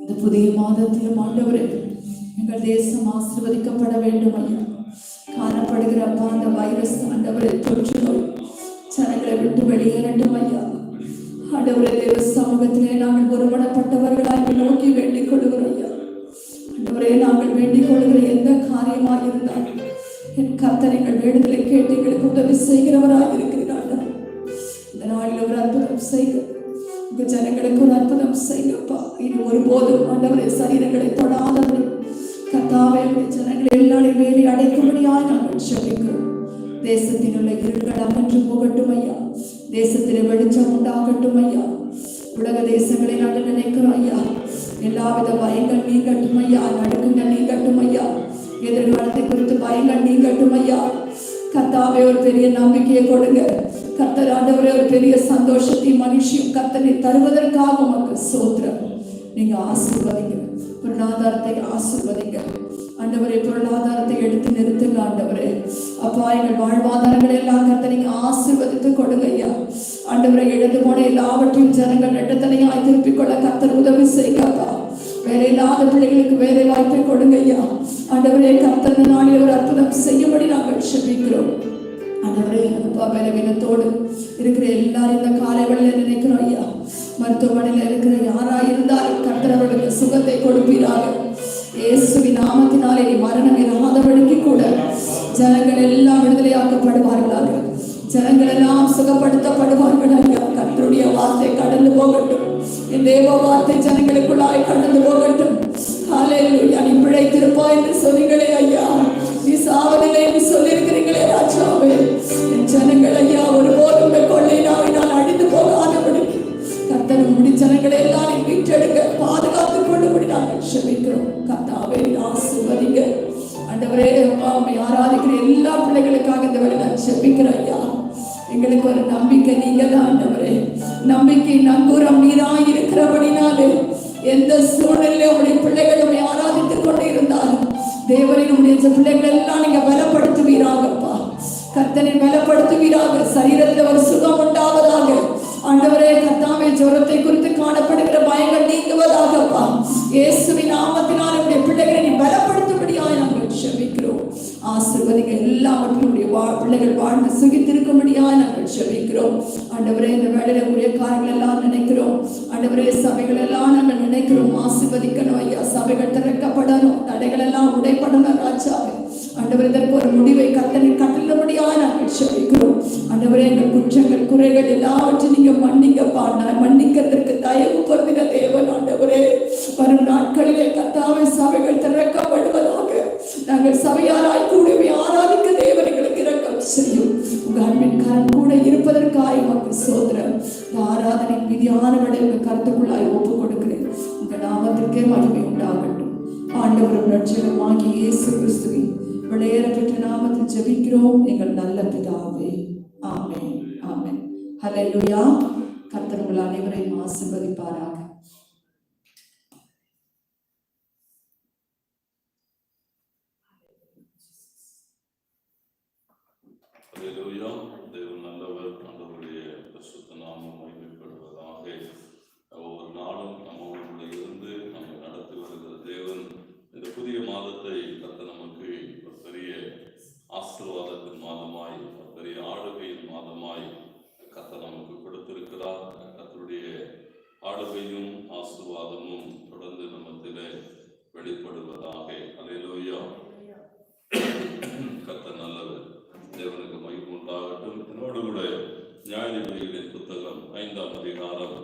[SPEAKER 3] இந்த புதிய மாதத்திலும் ஆண்டவரே எங்கள் தேசம் ஆசீர்வதிக்கப்பட வேண்டும் ஐயா. காணப்படுகிற அப்பா அந்த வைரஸ் ஆண்டவரை தொற்று நோய் ஜனங்களை விட்டு வெளியேறட்டும் ஐயா. ஆண்டவரே தேவ சமூகத்திலே நாங்கள் ஒருமனப்பட்டவர்களாக நோக்கி வேண்டிக் கொள்கிறோம் ஐயா. ஆண்டவரே நாங்கள் வேண்டிக் கொள்கிற எந்த காரியமாக இருந்தாலும் என் கர்த்தர் எங்கள் வேண்டுதலை கேட்டு எங்களுக்கு உதவி செய்கிறவராக இருக்கிறார்கள். இந்த நாளில் ஒரு அற்புதம் செய்க. உங்க ஜனங்களுக்கு ஒரு அற்புதம் செய்யப்பா. இனி ஒருபோதும் ஆண்டவரே சரீரங்களை தொடாதபடி கர்த்தா கர்த்தாவே ஜனங்களை எல்லாரையும் வேலி அடைக்கும்படியாக நாங்கள் ஜெபிக்கிறோம். தேசத்தில் உள்ள இருள்கள் அகன்று போகட்டும் ஐயா. தேசத்திலே வெளிச்சம் உண்டாகட்டும் ஐயா. உலக தேசங்களை நாங்கள் நினைக்கிறோம் ஐயா. எல்லாவித பயங்கள் நீங்கட்டும் ஐயா. நடுக்கங்கள் நீங்கட்டும் ஐயா. எதிர்காலத்தை குறித்து பயங்கள் நீங்கட்டும் ஐயா. கர்த்தாவே ஒரு பெரிய நம்பிக்கையை கொடுங்க. கர்த்தர் ஆண்டவரே ஒரு பெரிய சந்தோஷத்தையும் மகிழ்ச்சியும் கர்த்தனை தருவதற்காக உமக்கு ஸ்தோத்திரம். நீங்க ஆசீர்வதிங்க, பொருளாதாரத்தை ஆசீர்வதிங்க ஆண்டவரே. பொருளாதாரத்தை எடுத்து நிறுத்துங்க ஆண்டவரே. அப்பா எங்கள் வாழ்வாதாரங்களை எல்லாம் கர்த்தர் நீங்க ஆசீர்வதித்து கொடுங்க ஐயா. ஆண்டவரை இழந்து போன எல்லாவற்றையும் ஜனங்கள் ரெட்டத்தனையாய் திருப்பிக் கொள்ள கர்த்தர் உதவி செய்யுங்கப்பா. வேலை இல்லாத பிள்ளைகளுக்கு வேலை வாய்ப்பை கொடுங்க ஐயா. ஆண்டவரே கர்த்தர் நாளில் ஒரு அற்புதம் செய்யும்படி நாங்கள் ஜெபிக்கிறோம். ஆண்டவரே அப்பா பலவீனத்தோடு இருக்கிற எல்லாரும் இந்த காலை வேளையில நினைக்கிறோம் ஐயா. மருத்துவமனையில் இருக்கிற யாரா இருந்தாலும் கர்த்தர் அவர்களுக்கு சுகத்தை கொடுப்பீராக. இயேசுவின் நாமத்தினாலே நீ மரணம் இராதபடிக்கு கூட ஜனங்கள் எல்லாம் விடுதலையாக்கப்படுவார்களாக. ஜனங்கள் எல்லாம் சுகப்படுத்தப்படுவார்கள் ஐயா. கர்த்தருடைய வார்த்தை கடந்து போகட்டும். என் தேவ வார்த்தை ஜனங்களுக்குள்ளாய் கடந்து போகட்டும். ஹல்லேலூயா. நீ பிழைத்திருப்பாய் என்று சொன்னீங்களே ஐயா. நீ சாவதில்லை என்று சொல்லியிருக்கிறீங்களே ராஜாவே. என் ஜனங்கள் ஐயா ஒருபோதும் கொள்ளை நாவினால் அழிந்து போகாதபடி கர்த்தர் உம்முடைய ஜனங்களை எல்லாம் மீட்டெடுக்க பாதுகாத்துக் கொள்ளும்படி நாங்கள் ஜெபிக்கிறோம். கர்த்தாவே ஆசீர்வதிங்க ஆண்டவரே. உம்மை ஆராதிக்கிற எல்லா பிள்ளைகளுக்காக இந்த வேளையில ஜெபிக்கிறோம் ஐயா. எங்களுக்கு ஒரு நம்பிக்கை நீங்க தான் ஆண்டவரே. நம்பிக்கை நங்கூரம் நீராய் இருக்கிறபடினாலே எந்த சூழ்நிலையிலும் உடைய பிள்ளைகள் உம்மை ஆராதித்துக் கொண்டே இருந்தாலும் தேவனின் உடைய பிள்ளைகள் எல்லாம் நீங்க பலப்படுத்துவீராகப்பா. கர்த்தனை பலப்படுத்துவீராக. சரீரத்தில் ஒரு சுகம் உண்டாவதாக ஆண்டவரே. கர்த்தாவே ஜுரத்தை குறித்து காணப்படுகிற பயங்கள் நீங்குவதாகப்பா. இயேசுவின் நாமத்தினால் உடைய பிள்ளைகளை நீ பலப்படுத்தும்படியாக நாங்கள் ஜெபிக்கிறோம். ஆசீர்வதிங்க எல்லாவற்றையும் பிள்ளைகள் வாழ்ந்து சுகித்திருக்கும்படியாக நாங்கள் ஜெபிக்கிறோம். ஆண்டவரே இந்த வேளையில உரிய காரியங்கள் எல்லாம் நினைக்கிறோம் ஆண்டவரே. சபைகள் எல்லாம் நாங்கள் நினைக்கிறோம். ஆசீர்வதிக்கணும் ஐயா. சபைகள் திறக்கப்படணும். தடைகள் எல்லாம் உடைப்படணும் ராஜாவே. ஆண்டவரே இதற்கு ஒரு முடிவை கர்த்தனை கட்டளபடியாக நாங்கள் ஜெபிக்கிறோம். ஆண்டவரே எங்கள் குற்றங்கள் குறைகள் எல்லாவற்றையும் நீங்க மன்னிங்கப்பா. மன்னிக்கிறதற்கு தயவு பொருந்தின தேவன் ஆண்டவரே. வரும் நாட்களிலே கர்த்தாவே சபைகள் திறக்கப்படுவதாக. நாங்கள் சபையாராய் கூடவே ஆராதிக்க தேவன் எங்களுக்கு இரக்கம் செய்யும். உங்க அன்பின் கரம் கூட இருப்பதற்காக உமக்கு ஸ்தோத்திரம். இந்த ஆராதனை விதியானவளை உங்க கருத்துக்குள்ளாய் ஒப்பு கொடுக்கிறேன். உங்க நாமத்திற்கே மகிமை உண்டாகட்டும். ஆண்டவரும் ரட்சகருமாகிய இயேசு கிறிஸ்துவின் விளையேற பெற்ற நாமத்தில் ஜெபிக்கிறோம் எங்கள் நல்ல பிதாவே. ஆமென் ஆமென். ஹல்லேலூயா. கர்த்தர் உங்கள் அனைவரையும் ஆசீர்வதிப்பாராக.
[SPEAKER 4] ஹல்லேலூயா. தேவன் நல்லவர். ஆண்டவருடைய பரிசுத்த நாமம் மகிமைப்படுவதாக. ஒவ்வொரு நாளும் நம்மோடு இருந்து நம்மை நடத்தி வருகிற தேவன் இந்த புதிய மாதத்தை கர்த்தர் நமக்கு ஒரு பெரிய ஆசீர்வாதத்தின் மாதமாய், ஒரு பெரிய ஆளுகையின் மாதமாய் கர்த்தர் நமக்கு கொடுத்திருக்கிறார். கர்த்தருடைய ஆளுகையும் ஆசீர்வாதமும் தொடர்ந்து நம்மத்திலே வெளிப்படுவதாக. ஹல்லேலூயா. கர்த்தர் நல்லவர். தேவனுக்கு மகிமை உண்டாகட்டும். என்னோடு கூட நியாயாதிபதிகளின் புத்தகம் 5ஆம் அதிகாரம்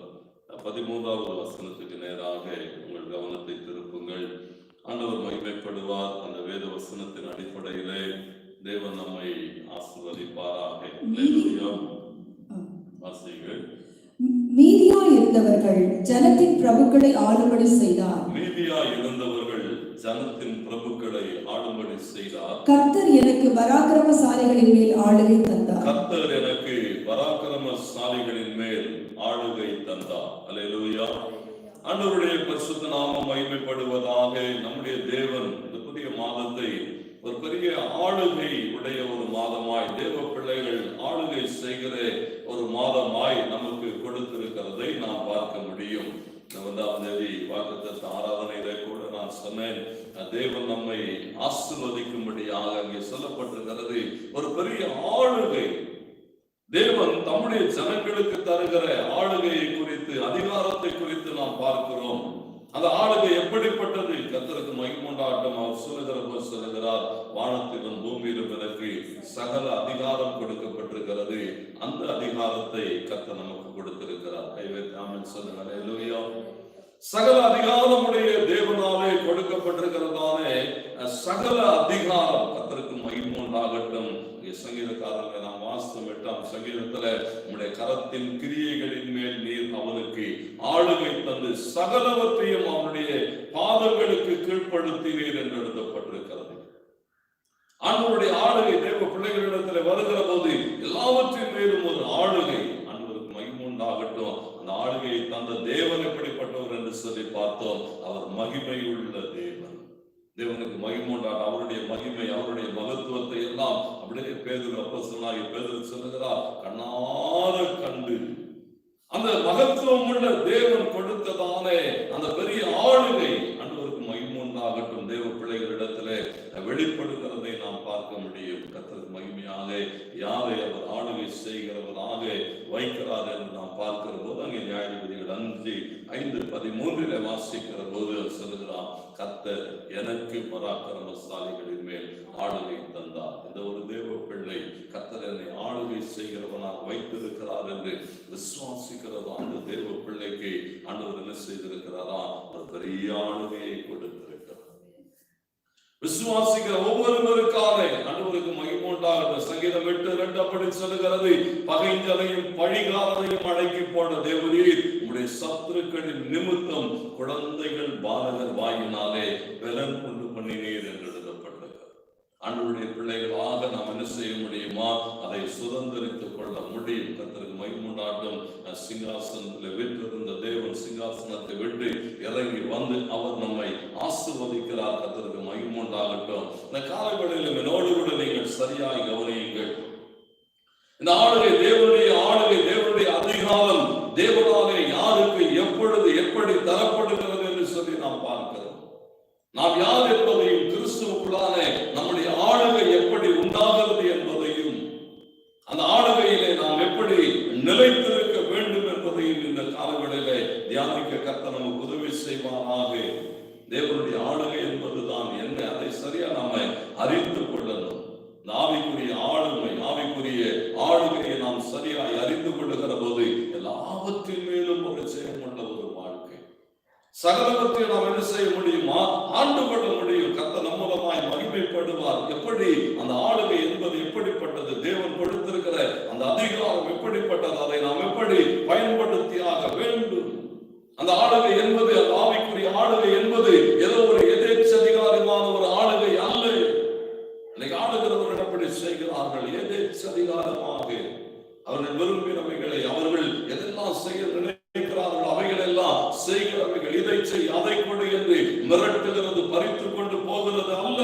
[SPEAKER 4] 13வது வசனத்துக்கு நேராக உங்கள் கவனத்தை திருப்புங்கள். ஆண்டவர் மகிமைப்படுவார். அந்த வேத வசனத்தின் அடிப்படையிலே தேவன் நம்மை ஆசீர்வதிப்பாராக. வாசியுங்கள்.
[SPEAKER 3] மீதியா இருந்தவர்கள் ஜனத்தின் பிரபுக்களை ஆளும்படி செய்தார்.
[SPEAKER 4] மீதியா இருந்தவர்கள் ஜனத்தின் பிரபுக்களை ஆளும்படி செய்தார்.
[SPEAKER 3] கர்த்தர் எனக்கு பராக்கிரமசாலிகளின் மேல் ஆளுகை தந்தார்.
[SPEAKER 4] கர்த்தர் எனக்கு பராக்கிரமசாலிகளின் மேல் ஆளுகை தந்தார். அல்லேலூயா. ஆண்டவருடைய பரிசுத்த நாமம் மகிமைப்படுவதாக. நம்முடைய தேவன் இந்த புதிய மாதத்தை ஒரு பெரிய ஆளுகை உடைய ஒரு மாதமாய், தேவ பிள்ளைகள் ஆளுகை செய்கிற ஒரு மாதமாய் நமக்கு கொடுத்திருக்கிறதை நாம் பார்க்க முடியும். 9ஆம் தேதி வாக்குத்தத்த ஆராதனையிலே கூட நான் சொன்னேன், தேவன் நம்மை ஆசீர்வதிக்கும்படியாக அங்கே சொல்லப்பட்டிருக்கிறது. ஒரு பெரிய ஆளுகை தேவன் தம்முடைய ஜனங்களுக்கு தருகிற ஆளுகையை குறித்து, அதிகாரத்தை குறித்து நாம் பார்க்கிறோம். அந்த ஆளுகை எப்படிப்பட்டது? கர்த்தருக்கு மகிமை உண்டாகட்டும். அவர் சொல்லுகிறார், வானத்திலும் பூமியிலும் எனக்கு சகல அதிகாரம் கொடுக்கப்பட்டிருக்கிறது. அந்த அதிகாரத்தை கர்த்தர் நமக்கு கொடுத்திருக்கிறார். கைவேத்தாமல் சொல்லுங்க. அல்லேலூயா. சகல அதிகாரமுடைய தேவனாலே கொடுக்கப்பட்டிருக்கிறதானே சகல அதிகாரம் கர்த்தருக்கு மகிமை உண்டாகட்டும். சங்கீதக்காரர்கள் நாம் வாசித்தோம் 8ஆம் சங்கீதத்துல உம்முடைய கரத்தின் கிரியைகளின் மேல் நீர் அவனுக்கு ஆளுகை தந்து சகலவற்றையும் அவனுடைய பாதங்களுக்கு கீழ்ப்படுத்தினீர் என்று எழுதப்பட்டிருக்கிறது. ஆண்டவருடைய ஆளுகை தேவ பிள்ளைகளிடத்தில் வருகிற போது எல்லாவற்றின் மேலும் ஒரு ஆளுகை. ஆண்டவருக்கு மகிமை உண்டாகட்டும். அந்த ஆளுகையை தந்த தேவன் எப்படிப்பட்டவர் என்று சொல்லி பார்த்தோம். அவர் மகிமையுள்ள தேவன். தேவனுக்கு மகிமை உண்டாக அவருடைய மகிமை அவருடைய மகத்துவத்தை எல்லாம் அப்படியே பேதுரு அப்போஸ்தலனாகிய பேதுரு சொல்லுகிறார், கண்ணார கண்டு அந்த மகத்துவம் உள்ள தேவன் கொடுத்ததானே அந்த பெரிய ஆளுகை ஆண்டவருக்கு மகிமை உண்டாகட்டும். தேவ பிள்ளைகளிடத்திலே வெளிப்படுகிறதை நாம் பார்க்க முடியும். கர்த்தருக்கு மகிமையாக யாரை அவர் ஆளுகை செய்கிறவராக வைக்கிறார் என்று நாம் பார்க்கிற போது அங்கே நியாயாதிபதிகள் 5:13 வாசிக்கிற போது சொல்லுகிறார், கர்த்தர் எனக்கு பராக்கிரமசாலிகளின் மேல் ஆளுகை தந்தார். இந்த ஒரு தேவ பிள்ளை கர்த்தர் என்னை ஆளுகை செய்கிறவனாக வைத்திருக்கிறார் என்று விசுவாசிக்கிறதா அந்த தேவ பிள்ளைக்கு ஆண்டவர் என்ன செய்திருக்கிறாரா? ஒரு பெரிய ஆளுகையை கொடுத்திருக்கிறார். விசுவாசிக்கிற ஒவ்வொருவருக்காக ஆண்டவருக்கு மகிமை உண்டாகட்டும். சங்கீதம் 8:2 அப்படி சொல்லுகிறது, பகைஞரையும் பழிகாரரையும் அடக்கி போன தேவரீர் உம்முடைய சத்துருக்களின் நிமித்தம் குழந்தைகள் பாலகர் வாயினாலே பலன் கொண்டு பண்ணினீர் என்று எழுதப்பட்டிருக்கிறது. ஆண்டவருடைய பிள்ளைகளாக நாம் என்ன செய்ய முடியுமா? அதை சுதந்திரித்துக் கொள்ள முடியும். கர்த்தருக்கு மகிமை உண்டாகட்டும். சிங்காசனத்தில் வீற்றிருந்த தேவன் சிங்காசனத்தை விட்டு இறங்கி வந்து அவர் நம்மை ஆசீர்வதிக்கிறார். கர்த்தருக்கு மகிமை உண்டாகட்டும். இந்த காலங்களிலும் என்னோடு கூட நீங்கள் சரியாய் கவனியுங்கள். இந்த ஆளுகை தேவனுடைய ஆளுகை, தேவனுடைய அதிகாரம் தேவனாலே யாருக்கு எப்பொழுது எப்படி தரப்படுகிறது என்று சொல்லி நாம் பார்க்கிறோம். நாம் யார் என்பதையும் கிறிஸ்துவுக்குள்ளான நம்முடைய ஆளுகை எப்படி உண்டாகிறது என்பதையும் அந்த ஆளுகையிலே நாம் எப்படி நிலைத்திருக்க வேண்டும் என்பதையும் இந்த காலங்களிலே தியானிக்க கர்த்தர் நமக்கு உதவி செய்வாராக. தேவனுடைய ஆளுகை என்பதுதான் என்ன, அதை சரியா நாம அறிந்து கொள்ளணும். ஆவிக்குரிய ஆளுமை, ஆவிக்குரிய ஆளுகையை நாம் சரியாய் அறிந்து கொள்ளுகிற போது எல்லாவற்றின் மேலும் ஒரு ஜெயமுள்ள ஒரு வாழ்க்கை. சகலவற்றை நாம் என்ன செய்ய முடியுமா? ஆண்டு கொள்ள முடியும். கர்த்தர் நம் மூலமாய் மகிமைப்படுவார். எப்படி அந்த ஆளுகை என்பது எப்படிப்பட்டது, தேவன் கொடுத்திருக்கிற அந்த அதிகாரம் எப்படிப்பட்டது, அதை நாம் எப்படி பயன்படுத்தியாக வேண்டும். அந்த ஆளுகை என்பது, அந்த ஆவிக்குரிய ஆளுகை என்பது ஏதோ ஒரு எதேச்சதிகாரமான ஒரு ஆளுகை அல்ல. இன்னைக்கு ஆளுகிறவர்கள் எப்படி செய்கிறார்கள்? எதேச்சதிகாரமாக அவர்கள் விரும்பினவைகளை அவர்கள் எதெல்லாம் செய்ய நினைக்கிறார்கள் அவைகள் எல்லாம் செய்கிறவைகள். இதை செய், அதை கொடு என்று மிரட்டுகிறது, பறித்துக் கொண்டு போகிறது அல்ல.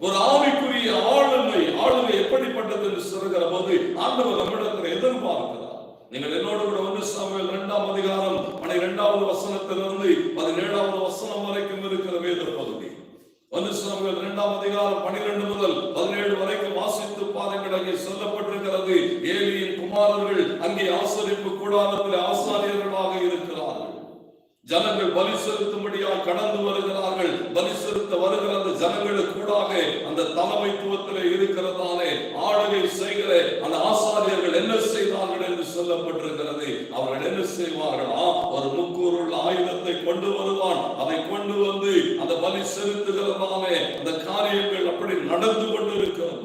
[SPEAKER 4] ஒரு ஆவிக்குரிய ஆளுமை எப்படிப்பட்டது என்று சொல்கிற போது ஆண்டவர் நம்மிடத்தில் எதிர்பார்க்கிறார். நீங்கள் என்னோடு கூட 1 சாமுவேல் 2ஆம் அதிகாரம் 12வது வசனத்திலிருந்து 17வது வசனம் வரைக்கும் இருக்கிற வேத பகுதி. 1 சாமுவேல் 2ஆம் அதிகாரம் 12 முதல் 17 வரைக்கும் வாசித்து பாருங்கள். அங்கே சொல்லப்பட்டிருக்கிறது, ஏலியின் குமாரர்கள் அங்கே ஆசரிப்பு கூடாரத்தில் ஆசாரியர்களாக இருக்கிறார்கள். ஜனங்கள் பலி செலுத்தும்படியாக கடந்து வருகிறார்கள். பலி செலுத்த வருகிற அந்த ஜனங்களுக்கு கூடாக அந்த தலைமைத்துவத்தில் இருக்கிறதானே ஆளுகை செய்கிற அந்த ஆசாரியர்கள் என்ன செய்தார்கள் என்று சொல்லப்பட்டிருக்கிறது. அவர்கள் என்ன செய்வார்களா? ஒரு முக்கூறுள்ள ஆயுதத்தை கொண்டு வருவான். அதை கொண்டு வந்து அந்த பலி செலுத்துகிறதானே அந்த காரியங்கள் அப்படி நடந்து கொண்டு இருக்கிறது.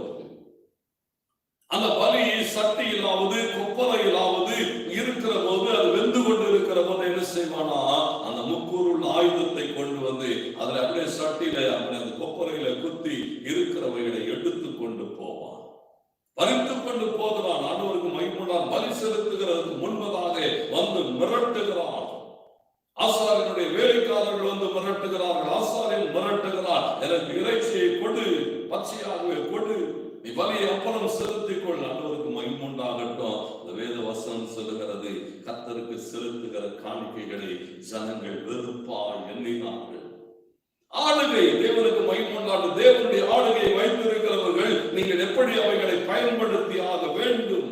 [SPEAKER 4] அந்த பலி சட்டியிலாவது கொப்பரையிலாவது இருக்கிற போது, அது வெந்து கொண்டு இருக்கிற போது என்ன செய்வானா? அந்த முக்கூறுள்ள ஆயுதத்தை கொண்டு வந்து அதுல அப்படியே சட்டியில அப்படி அந்த கொப்பரையில குத்தி இருக்கிறவைகளை எடுத்து கொண்டு போவான், பறித்து கொண்டு போகிறான். ஆண்டவருக்கு மகிமையுண்டாக பலி செலுத்துகிறதுக்கு முன்பதாக வந்து மிரட்டுகிறான். ஆசாரியனுடைய வேலைக்காரர்கள் வந்து மிரட்டுகிறார்கள். ஆசாரியன் மிரட்டுகிறார், எனக்கு இறைச்சியை கொடு, பச்சையாகவே கொடு, நீ பலியை அப்புறம் செலுத்திக் கொள். ஆண்டவருக்கு மகிமை உண்டாகட்டும். இந்த வேத வசனம் சொல்லுகிறது, கர்த்தருக்கு செலுத்துகிற காணிக்கைகளை ஜனங்கள் வெறுப்பாய் எண்ணினார்கள். ஆளுகை தேவனுக்கு மகிமை உண்டாகட்டும். தேவனுடைய ஆளுகையை வைத்திருக்கிறவர்கள் நீங்கள் எப்படி அவைகளை பயன்படுத்தி ஆக வேண்டும்.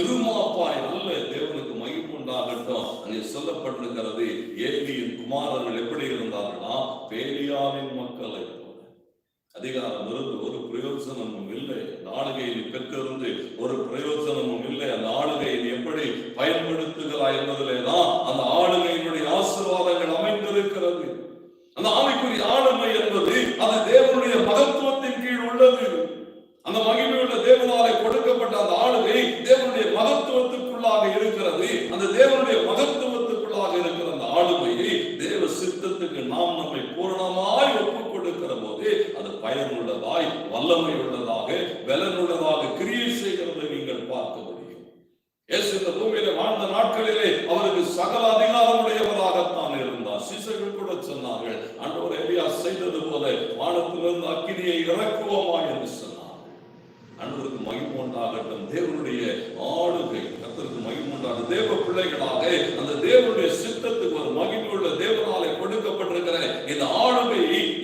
[SPEAKER 4] எதுமாப்பாய் அல்ல. தேவனுக்கு மகிமை உண்டாகட்டும். அங்கே சொல்லப்பட்டிருக்கிறது, ஏலியின் குமாரர்கள் எப்படி இருந்தார்களா? பேலியாவின் மக்களை அதிகாரம் இருந்து ஒரு பிரயோஜனமும் இல்லை. அந்த ஆளுகையை பெற்றிருந்து ஒரு பிரயோஜனமும் இல்லை. அந்த ஆளுகையை எப்படி பயன்படுத்துகிறாய் என்பதிலேதான் அந்த ஆளுகையினுடைய ஆசீர்வாதங்கள் அமைந்திருக்கிறது. அந்த ஆவிக்குரிய ஆளுமை என்பது அது தேவனுடைய பயனுள்ளதாய், வல்லமை உள்ளதாக, பலனுள்ளதாக கிரியை செய்கிறதை நீங்கள் பார்க்க முடியும். இயேசு இந்த பூமியில வாழ்ந்த நாட்களிலே அவருக்கு சகல அதிகாரமுடையவராகத்தான் இருந்தார். சீசர்கள் கூட சொன்னார்கள், ஆண்டவர் எலியா செய்தது போல வானத்திலிருந்து அக்கினியை இறக்குவோமா என்று சொன்னார். ஆண்டவருக்கு மகிமை உண்டாகட்டும். தேவனுடைய ஆளுகை, கர்த்தருக்கு மகிமை உண்டாகட்டும். தேவ பிள்ளைகளாக அந்த தேவனுடைய சித்தத்துக்கு ஒரு மகிமையுள்ள தேவனாலே கொடுக்கப்பட்டிருக்கிற இந்த ஆளுகை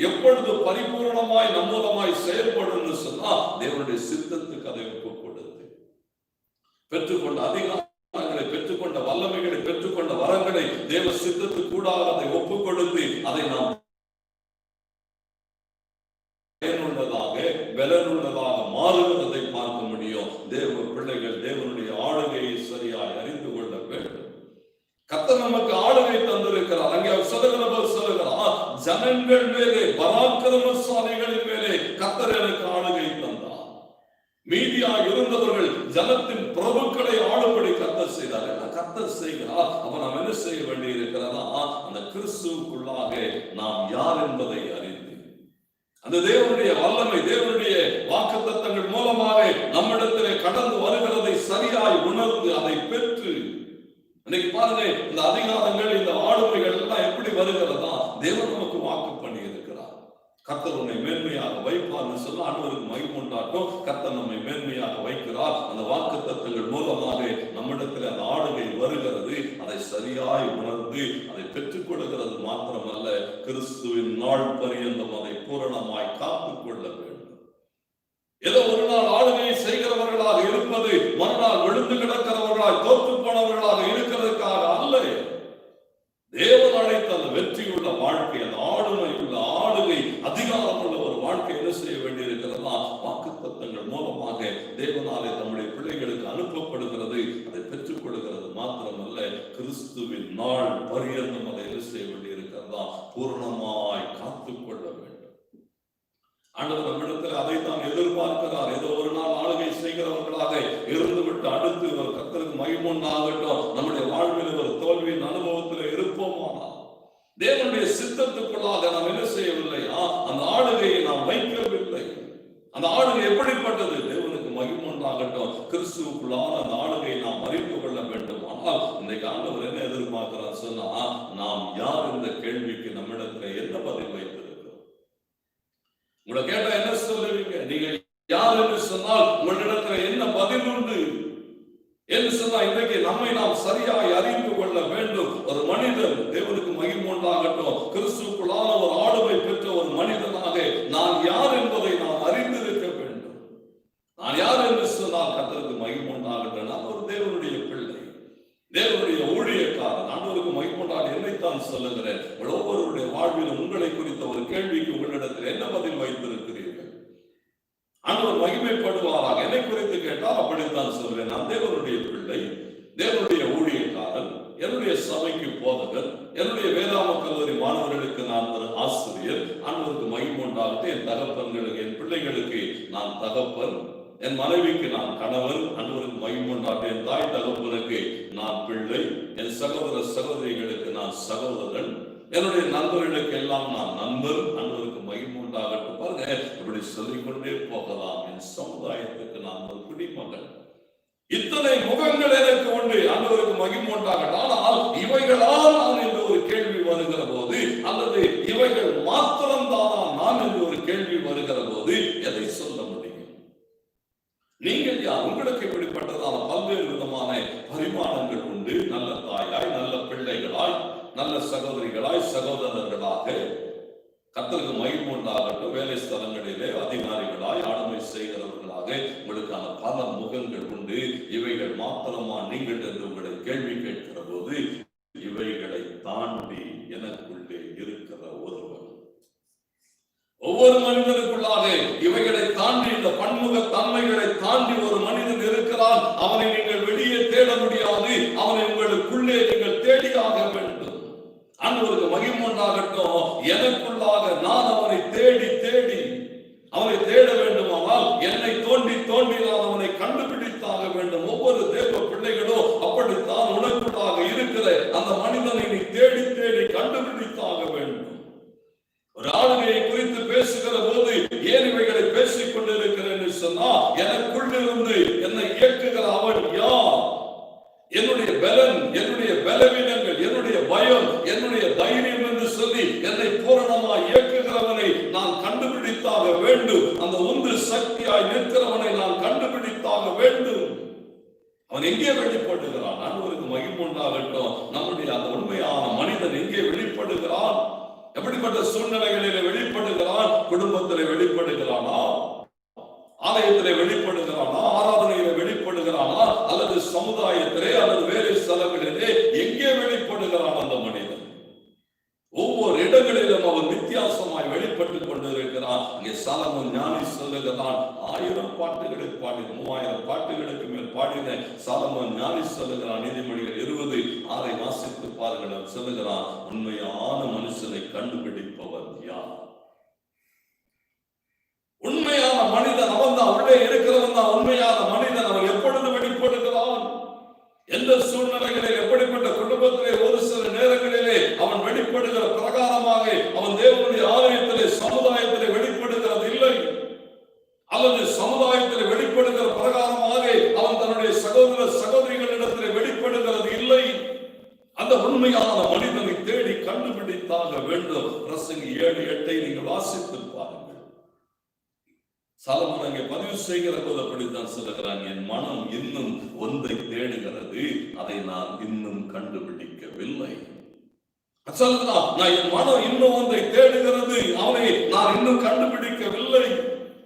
[SPEAKER 4] எப்பொழுது பரிபூர்ணமாய் நம் மூலமாய் செயல்படும் சொன்னா, தேவனுடைய சித்தத்துக்கு அதை ஒப்புக் கொடுத்து பெற்றுக்கொண்ட அதிகாரங்களை, பெற்றுக்கொண்ட வல்லமைகளை, பெற்றுக்கொண்ட வரங்களை தேவ சித்தத்துக்கு கூடாக அதை ஒப்புக் கொடுத்து அதை நாம் பயனுள்ளதாக, பலனுள்ளதாக மாறுகிறதை பார்க்க முடியும். தேவ பிள்ளைகள் தேவனுடைய ஆளுகையை சரியாய் அறிந்து கொள்ள வேண்டும். கர்த்தர் நமக்கு ஆளுகை தந்திருக்கிறார். அங்கே சொல்லுகிறார், ஜனங்கள் மேலே, பராக்கிரமசாலிகளின் மேலே கர்த்தர் எனக்கு ஆளுகை தந்தார். மீதியாக இருந்தவர்கள் ஜனத்தின் பிரபுக்களை ஆளும்படி கர்த்தர் செய்தார். கர்த்தர் செய்கிறார். அப்ப நாம் என்ன செய்ய வேண்டி இருக்கிறதா, அந்த கிறிஸ்துவுக்குள்ளாக நாம் யார் என்பதை அறிந்து, அந்த தேவனுடைய வல்லமை, தேவனுடைய வாக்குத்தத்தங்கள் மூலமாக நம்மிடத்திலே கடந்து வருகிறதை சரியாய் உணர்ந்து அதை பெற்று, இன்னைக்கு பாருங்க, இந்த அதிகாரங்கள், இந்த ஆளுமைகள் எல்லாம் எப்படி வருகிறதா, தேவன் நமக்கு வாக்கு பண்ணி இருக்கிறார். கர்த்தர் உன்னை மேன்மையாக வைப்பார்னு சொல்ல ஆண்டவருக்கு மகிமை உண்டாக்கும். கர்த்தர் நம்மை மேன்மையாக வைக்கிறார். அந்த வாக்குத்தத்தங்கள் மூலமாக நம்மிடத்தில் அந்த ஆளுகை வருகிறது. அதை சரியாய் உணர்ந்து அதை பெற்றுக் கொள்கிறது மாத்திரமல்ல, கிறிஸ்துவின் நாள் பரியந்தம் அதை பூரணமாய் காத்துக் கொள்ள வேண்டும். ஏதோ ஒரு நாள் ஆளுகையை செய்கிறவர்களாக இருப்பது, மறுநாள் விழுந்து கிடக்கிறவர்களாக, தோற்று போனவர்களாக இருக்கிறதுக்காக அல்ல. தேவன் அழைத்த அந்த வெற்றியுள்ள வாழ்க்கை, அந்த ஆளுமையுள்ள ஆளுகை, அதிகாரம் உள்ள ஒரு வாழ்க்கை என்ன செய்ய வேண்டியிருக்கிறதா, வாக்குத்தத்தங்கள் மூலமாக தேவனாலே நம்முடைய பிள்ளைகளுக்கு அனுப்பப்படுகிறது. அதை பெற்றுக் கொள்கிறது மாத்திரமல்ல, கிறிஸ்துவின் நாள் பரியந்தம் அதை என்ன செய்ய வேண்டியிருக்கிறதா, பூர்ணமாய் காத்துக்கொள்ள வேண்டும். ஆண்டவர் நம்மிடத்தில் அதைத்தான் எதிர்பார்க்கிறார். ஏதோ ஒரு நாள் ஆளுகை செய்கிறவர்களாக இருந்துவிட்டு அடுத்து ஒரு கர்த்தருக்கு மகிமை உண்டாகட்டும், நம்முடைய வாழ்வில் ஒரு தோல்வியின் அனுபவத்தில் இருப்போமானால், தேவனுடைய சித்தத்துக்குள்ளாக நாம் என்ன செய்யவில்லை, அந்த ஆளுகையை நாம் வைக்கவில்லை. அந்த ஆளுகை எப்படிப்பட்டது, தேவனுக்கு மகிமை உண்டாகட்டும், கிறிஸ்துவுக்குள்ளான அந்த ஆளுகையை நாம் அறிந்து கொள்ள வேண்டும். ஆனால் இன்றைக்கு ஆண்டவர் என்ன எதிர்பார்க்கிறார் சொன்னா, நாம் யார் என்ற கேள்விக்கு நம்மிடத்துல என்ன பதில் வைத்திருக்கிறோம்? உங்களை கேட்டா என்ன சொல்லுவீங்க? நீங்கள் யார் என்று சொன்னால் உங்களிடத்துல என்ன பதில் உண்டு என்று சொன்னா, இன்றைக்கு நம்மை நாம் சரியாய் அறிந்து கொள்ள வேண்டும். ஒரு மனிதன், தேவனுக்கு மகிமை உண்டாகட்டும், கிறிஸ்துவுக்குள்ளான ஒரு ஆளுமை பெற்ற ஒரு மனிதனாக நான் யார் என்பதை நாம் அறிந்திருக்க வேண்டும். நான் யார் என்று சொன்னால், கர்த்தருக்கு மகிமை உண்டாகட்டும், நான் ஒரு தேவனுடைய பிள்ளை, தேவனுடைய ஊழியக்காரன். ஆண்டவருக்கு மகிமை உண்டாக என்னைத்தான் சொல்லுகிறேன். ஒவ்வொருவருடைய வாழ்விலும் உங்களை குறித்த ஒரு கேள்விக்கு உங்களிடத்தில் என்ன பதில் வைத்திருக்கிறீர்கள்? ஆண்டவர் மகிமைப்படுவாராக. என்னை குறித்து கேட்டால் அப்படித்தான் சொல்வேன். நான் தேவனுடைய பிள்ளை, தேவனுடைய ஊழியக்காரன், என்னுடைய சபைக்கு போதகர், என்னுடைய வேதாம கல்லூரி மாணவர்களுக்கு நான் ஒரு ஆசிரியர். ஆண்டவருக்கு மகிமை உண்டாகட்டும். என் தகப்பன்களுக்கு, என் பிள்ளைகளுக்கு நான் தகப்பன், என் மனைவிக்கு நான் கணவன். ஆண்டவருக்கு மகிமை உண்டாகட்டும். என் தாய் தகப்பனுக்கு நான் பிள்ளை, என் சகோதர சகோதரிகளுக்கு நான் சகோதரன், என்னுடைய நண்பர்களுக்கு எல்லாம் நான் நண்பர். ஆண்டவருக்கு மகிமை உண்டாகட்டும். பாருங்க, இப்படி சொல்லிக்கொண்டே போகலாம். என் சமுதாயத்துக்கு நான் ஒரு குடிமகன். இத்தனை முகங்கள் எனக்கு உண்டு. ஆண்டவருக்கு மகிமை உண்டாகட்டும். ஆனால் இவைகளால் நான் என்று ஒரு கேள்வி வருகிற போது, அல்லது இவைகள் மாத்திரம்தானா நான் என்று ஒரு கேள்வி வருகிற போது எதை சொல்ல முடியும்? நீங்கள் யார்? உங்களுக்கு இப்படிப்பட்டதான பல்வேறு விதமான பரிமாணங்கள் உண்டு. நல்ல தாயாய், நல்ல பிள்ளைகளாய், நல்ல சகோதரிகளாய், சகோதரர்களாக, கர்த்தருக்கு மகிமை உண்டாகட்டும், வேலை ஸ்தலங்களிலே அதிகாரிகளாய், ஆளுமை செய்கிறவர்களாக உங்களுக்கான பல முகங்கள் உண்டு. இவைகள் மாத்திரமா நீங்கள் என்று உங்களை கேள்வி கேட்கிற போது, இவைகளை தாண்டி எனக்குள்ளே இருக்கிற ஒருவர், ஒவ்வொரு மனிதனுக்குள்ளாக இவைகளை தாண்டி, இந்த பன்முக தன்மைகளை தாண்டி ஒரு மனிதன் இருக்கிறான். அவனை நீங்கள் வெளியே தேட முடியாது. அவனை உங்களுக்குள்ளே நீங்கள் தேடியாக வேண்டும். ஆண்டவருக்கு மகிமை உண்டாகட்டும். எனக்குள்ளாக நான் அவனை தேடி தேடி அவனை தேட வேண்டுமானால் என்னை தோண்டி தோண்டி நான் அவனை கண்டுபிடித்தாக வேண்டும். ஒவ்வொரு தேவ பிள்ளைகளோ அப்படித்தான். உனக்குள்ளாக இருக்கிற அந்த மனிதனை நீ தேடி தேடி கண்டுபிடித்தாக வேண்டும். ஒரு ஆளுகையை குறித்து பேசுகிற போது ஏன் இவைகளை பேசிக் கொண்டிருக்கிறேன் என்று சொன்னா, எனக்குள்ளிருந்து என்னை இயக்குகிற அவன் யார்? என்னுடைய பலன், என்னுடைய பலவீனங்கள், என்னுடைய பயம், என்னுடைய தைரியம் என்று சொல்லி என்னை பூரணமாய் இயக்குகிறவனை நான் கண்டுபிடித்தாக வேண்டும். அந்த உந்து சக்தியாய் நிற்கிறவனை நான் கண்டுபிடித்தாக வேண்டும். அவன் எங்கே வெளிப்படுகிறான்? ஆண்டவருக்கு மகிமை உண்டாகட்டும். நம்முடைய அந்த உண்மையான மனிதன் எங்கே வெளிப்படுகிறான்? எப்படிப்பட்ட சூழ்நிலைகளிலே வெளிப்படுகிறான்? குடும்பத்திலே வெளிப்படுகிறானா? ஆலயத்திலே வெளிப்படுகிறானா? ஆராதனையிலே வெளிப்படுகிறானா? அல்லது சமுதாயத்திலே அல்லது வேலை ஸ்தலங்களிலே எங்கே வெளிப்படுகிறான் அந்த மனிதன்? ஒவ்வொரு இடங்களிலும் அவன் வித்தியாசமாய் வெளிப்பட்டுக் கொண்டிருக்கிறான். இங்கே சாலமோன் ஞானி சொல்லுகிறான், 1000 பாட்டுகளை பாடி 3000 பாட்டுகளுக்கு மேல் பாடின சாலமோன் ஞானி சொல்லுகிறான். நீதிமொழிகள் 20:6 வாசித்து பாருங்கள். சொல்லுகிறான், உண்மையான மனுஷனை கண்டுபிடிப்பவர் யார்? உண்மையான மனிதன் அவன் தான், உள்ளே இருக்கிறவன் தான் உண்மையான மனிதன். அவன் எப்பொழுது வெளிப்படுகிறான்? எந்த சூழ்நிலைகளில், எப்படிப்பட்ட குடும்பத்திலே ஒரு சில நேரங்களிலே அவன் வெளிப்படுகிற பிரகாரமாக அவன் தேவனுடைய ஆலயத்திலே சமுதாயத்திலே வெளிப்படுகிறது இல்லை, அல்லது சமுதாயத்திலே வெளிப்படுகிற பிரகாரமாக அவன் தன்னுடைய சகோதர சகோதரிகளிடத்திலே வெளிப்படுகிறது இல்லை. அந்த உண்மையான மனிதனை தேடி கண்டுபிடித்தாக வேண்டும். பிரசங்கி 7:8 நீங்கள் வாசித்து பாருங்கள். சாலமோன் அங்கே பதிவு செய்கிற போது அப்படித்தான் சொல்லுகிறான், என் மனம் இன்னும் ஒன்றை தேடுகிறது, அதை நான் இன்னும் கண்டுபிடிக்கவில்லை. சொல்லுகிறான், நான் என் மனம் இன்னும் ஒன்றை தேடுகிறது, அவனை நான் இன்னும் கண்டுபிடிக்கவில்லை.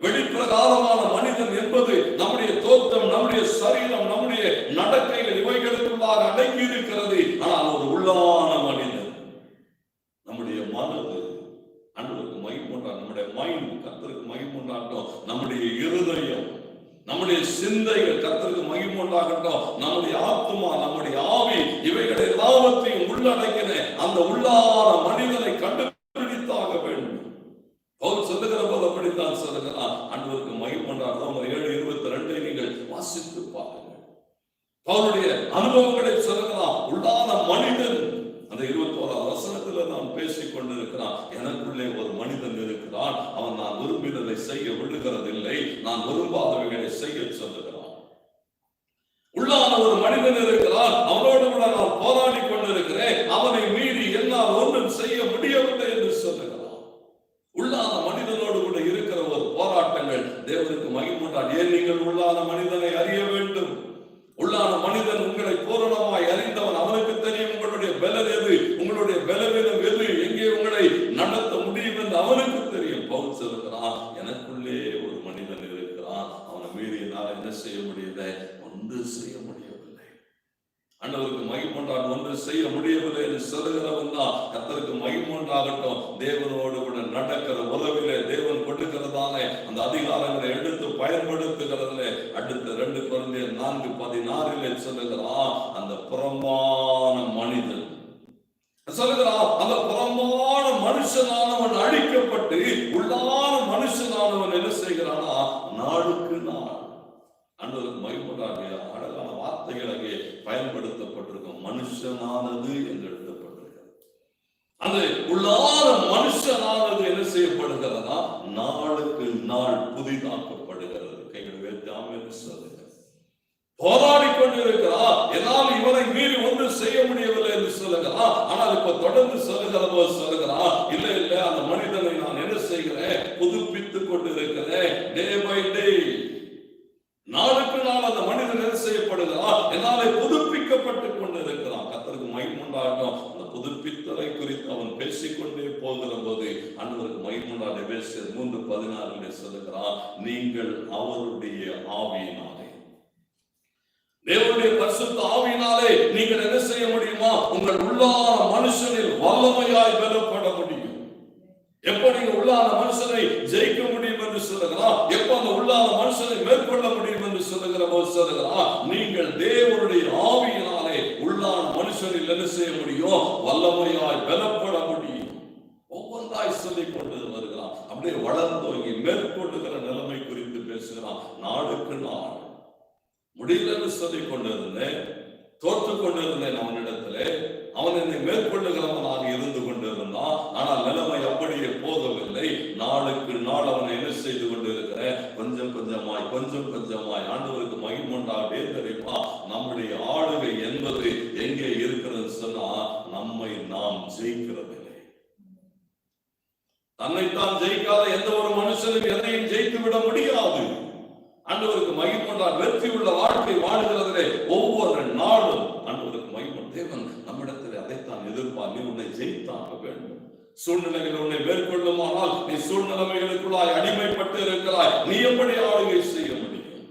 [SPEAKER 4] வெளிப்பிரகாரமான மனிதன் என்பது நம்முடைய தோற்றம், நம்முடைய சரீரம், நம்முடைய நடக்கைகள், இவைகளுக்குள்ளாக அடங்கி இருக்கிறது. ஆனால் ஒரு உள்ளான மனிதன், நம்முடைய மனது ஆண்டவருக்கு மகிமைண்டாட்டும், நம்முடைய மைண்ட் கர்த்தருக்கு மகிமைண்டாட்டும், நம்முடைய இருதயம், நம்முடைய சிந்தைகள் கர்த்தருக்கு மகிமைண்டாகட்டும், நம்முடைய ஆத்துமா, நம்முடைய ஆவி, இவைகளை எல்லாவற்றையும் உள்ளடக்கின அந்த உள்ளான மனிதனை கண்டுபிடித்தாக வேண்டும். பவுல் சொல்லுகிற போது அப்படித்தான் சொல்லுகிறான், ஆண்டவருக்கு மகிமைண்டாட்டும். 7:22 நீங்கள் வாசித்து பாருங்கள். பவுலுடைய அனுபவங்களை சொல்லுகிறான். உள்ளான மனிதன் அந்த 21ஆம் வசனத்துல நான் பேசிக் கொண்டிருக்கிறான். எனக்குள்ளே ஒரு மனிதன் இருக்கிறான், அவன் நான் விரும்பினதை செய்ய விடுகிறதில்லை, நான் விரும்பாதவைகளை செய்ய சொல்லுகிறான். உள்ளான ஒரு மனிதன் இருக்கிறான், அவனோடு கூட நான் போராடி கொண்டிருக்கிறேன், அவனை மீறி என்னால் ஒன்றும் செய்ய முடியவில்லை என்று சொல்லுகிறான். உள்ளான மனிதனோடு கூட இருக்கிற ஒரு போராட்டங்கள் தேவனுக்கு மகிமைண்டான். ஏன் நீங்கள் உள்ளான மனிதனை அறிய வேண்டும். உள்ளான மனிதன் உங்களை பூரணமாய் அறிந்தவன். அவனுக்கு தெரியும் உங்களுடைய பலன் எது, உங்களுடைய பலவீனம் எது, எங்கே உங்களை நடத்த முடியும் என்று அவனுக்கு தெரியும். பவுல் சொல்லுகிறான், எனக்குள்ளே ஒரு மனிதன் இருக்கிறான், அவனை மீறி என்னால் என்ன செய்ய முடியல, ஒன்று செய்ய முடியவில்லை. ஆண்டவருக்கு மகிமைண்டான், ஒன்று செய்ய முடியவில்லை என்று சொல்லுகிறவன் தான் கர்த்தருக்கு மகிமைண்டாகட்டும். தேவனோடு கூட நடக்கிற உறவிலே தேவன் கொடுக்கிறதான அந்த அதிகாரங்களை எடுத்து பயன்படுத்துகிறதுல அடுத்த 2 கொரிந்தியர் 4:16 சொல்லுகிறான், அந்த புறம்பான மனிதன் சொல்லுகிறான், அந்த புறம்பான மனுஷனானவன் அழிக்கப்பட்டு உள்ளான மனுஷனானவன் என்ன செய்கிறானா, நாளுக்கு நாள் ஆண்டவருக்கு மகிமைண்டாகிய அழகான வார்த்தைகள் அங்கே பயன்படுத்தப்பட்டிருக்கும். மனுஷனானது என்று எழுதப்பட்டிருக்கிறது. அந்த உள்ளான மனுஷனானது என்ன செய்யப்படுகிறதா, நாளுக்கு நாள் புதிதாக்கப்படுகிறது. கைகள் உயர்த்தி ஆமென் சொல்லுங்க. போராடி கொண்டிருக்கிறார், என்னால் இவனை மீறி ஒன்று செய்ய முடியவில்லை என்று சொல்லுகிறார். ஆனால் இப்ப தொடர்ந்து சொல்லுகிறார், இல்ல இல்ல, அந்த மனிதனை நான் என்ன செய்கிறேன், புதுப்பித்துக் கொண்டிருக்கிறேன். டே பை டே, நாளுக்கு நாள் அந்த மனிதன் என்ன செய்யப்படுகிறார், என்னாலே புதுப்பிக்கப்பட்டுக் கொண்டிருக்கிறான். கர்த்தருக்கு மகிமைண்டாகட்டும். அந்த புதுப்பித்தலை குறித்து அவன் பேசிக்கொண்டே போகிற போது ஆண்டவருக்கு மகிமைண்டாக எபேசியர் 3:16 சொல்லுகிறான், நீங்கள் அவருடைய ஆவியினாலே, தேவனுடைய பரிசுத்த ஆவியினாலே நீங்கள் என்ன செய்ய முடியுமா, உங்கள் உள்ளான மனுஷனில் வல்லமையாய் பலப்பட முடியும். எப்ப நீங்க உள்ளான மனுஷனை ஜெயிக்க முடியும் என்று சொல்லுகிறான், எப்ப அந்த உள்ளான மனுஷனை மேற்கொள்ள முடியும் என்று சொல்லுகிற போது சொல்லுகிறான், நீங்கள் தேவனுடைய ஆவியினாலே உள்ளான மனுஷனில் என்ன செய்ய முடியும், வல்லமையாய் பலப்பட முடியும். ஒவ்வொன்றாய் சொல்லிக் கொண்டு வருகிறான். அப்படியே வளர்ந்தோங்கி மேற்கொள்ளுகிற நிலைமை குறித்து பேசுகிறான். நாளுக்கு நாள் முடியலன்னு சொல்லிக் கொண்டிருந்தேன், தோற்றுக் கொண்டிருந்தேன் அவனிடத்திலே. அவன் என்னை மேற்கொள்ளுகிறவனாக இருந்து கொண்டிருந்தான். ஆனால் நிலைமை அப்படியே போகவில்லை. நாளுக்கு நாள் அவன் என்ன செய்து கொண்டு இருக்கிறேன், கொஞ்சம் கொஞ்சமாய் ஆண்டவருக்கு மகிமை உண்டாகவே. தெரியுமா, நம்முடைய ஆளுகை என்பது எங்கே இருக்கிறது சொன்னா, நம்மை நாம் ஜெயிக்கிறதில்லை. தன்னைத்தான் ஜெயிக்காத எந்த ஒரு மனுஷனும் எதையும் ஜெயித்து விட முடியாது. ஆண்டவருக்கு மகிமை, வெற்றி உள்ள வாழ்க்கை வாழுகிறதிலே ஒவ்வொரு நாளும் ஆண்டவருக்கு மகிமை. தேவன் நம்மிடத்தில் அதைத்தான் எதிர்ப்பார். நீ உன்னை ஜெயித்தாக வேண்டும். சூழ்நிலைகள் உன்னை மேற்கொள்ளுமானால் நீ சூழ்நிலைகளுக்குள்ளாய் அடிமைப்பட்டு இருக்கிறாய். நீ எப்படி ஆளுகை செய்ய முடியும்?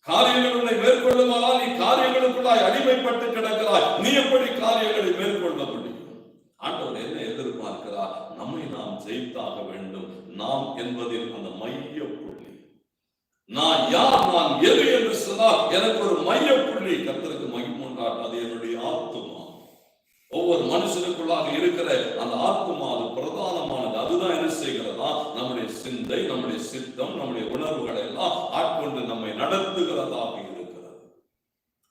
[SPEAKER 4] காரியங்கள் உன்னை மேற்கொள்ளுமானால் நீ காரியங்களுக்குள்ளாய் அடிமைப்பட்டு கிடக்கிறாய். நீ எப்படி காரியங்களை மேற்கொள்ள முடியும்? ஆண்டவர் என்ன எதிர்பார்க்கிறார்? நம்மை நாம் ஜெயித்தாக வேண்டும். நாம் என்பதில் அந்த மைய புள்ளி, நான் யார், நான் எது என்று சொன்னால் எனக்கு ஒரு மைய புள்ளி கர்த்தருக்கு மகிமை உண்டாகும். அது என்னுடைய ஆத்துமா. ஒவ்வொரு மனுஷனுக்குள்ளாக இருக்கிற அந்த ஆத்துமா அது பிரதானமானது. அதுதான் என்ன செய்கிறதா, நம்முடைய சிந்தை, நம்முடைய சித்தம், நம்முடைய உணர்வுகளை எல்லாம் ஆட்கொண்டு நம்மை நடத்துகிறதாக இருக்கிறது.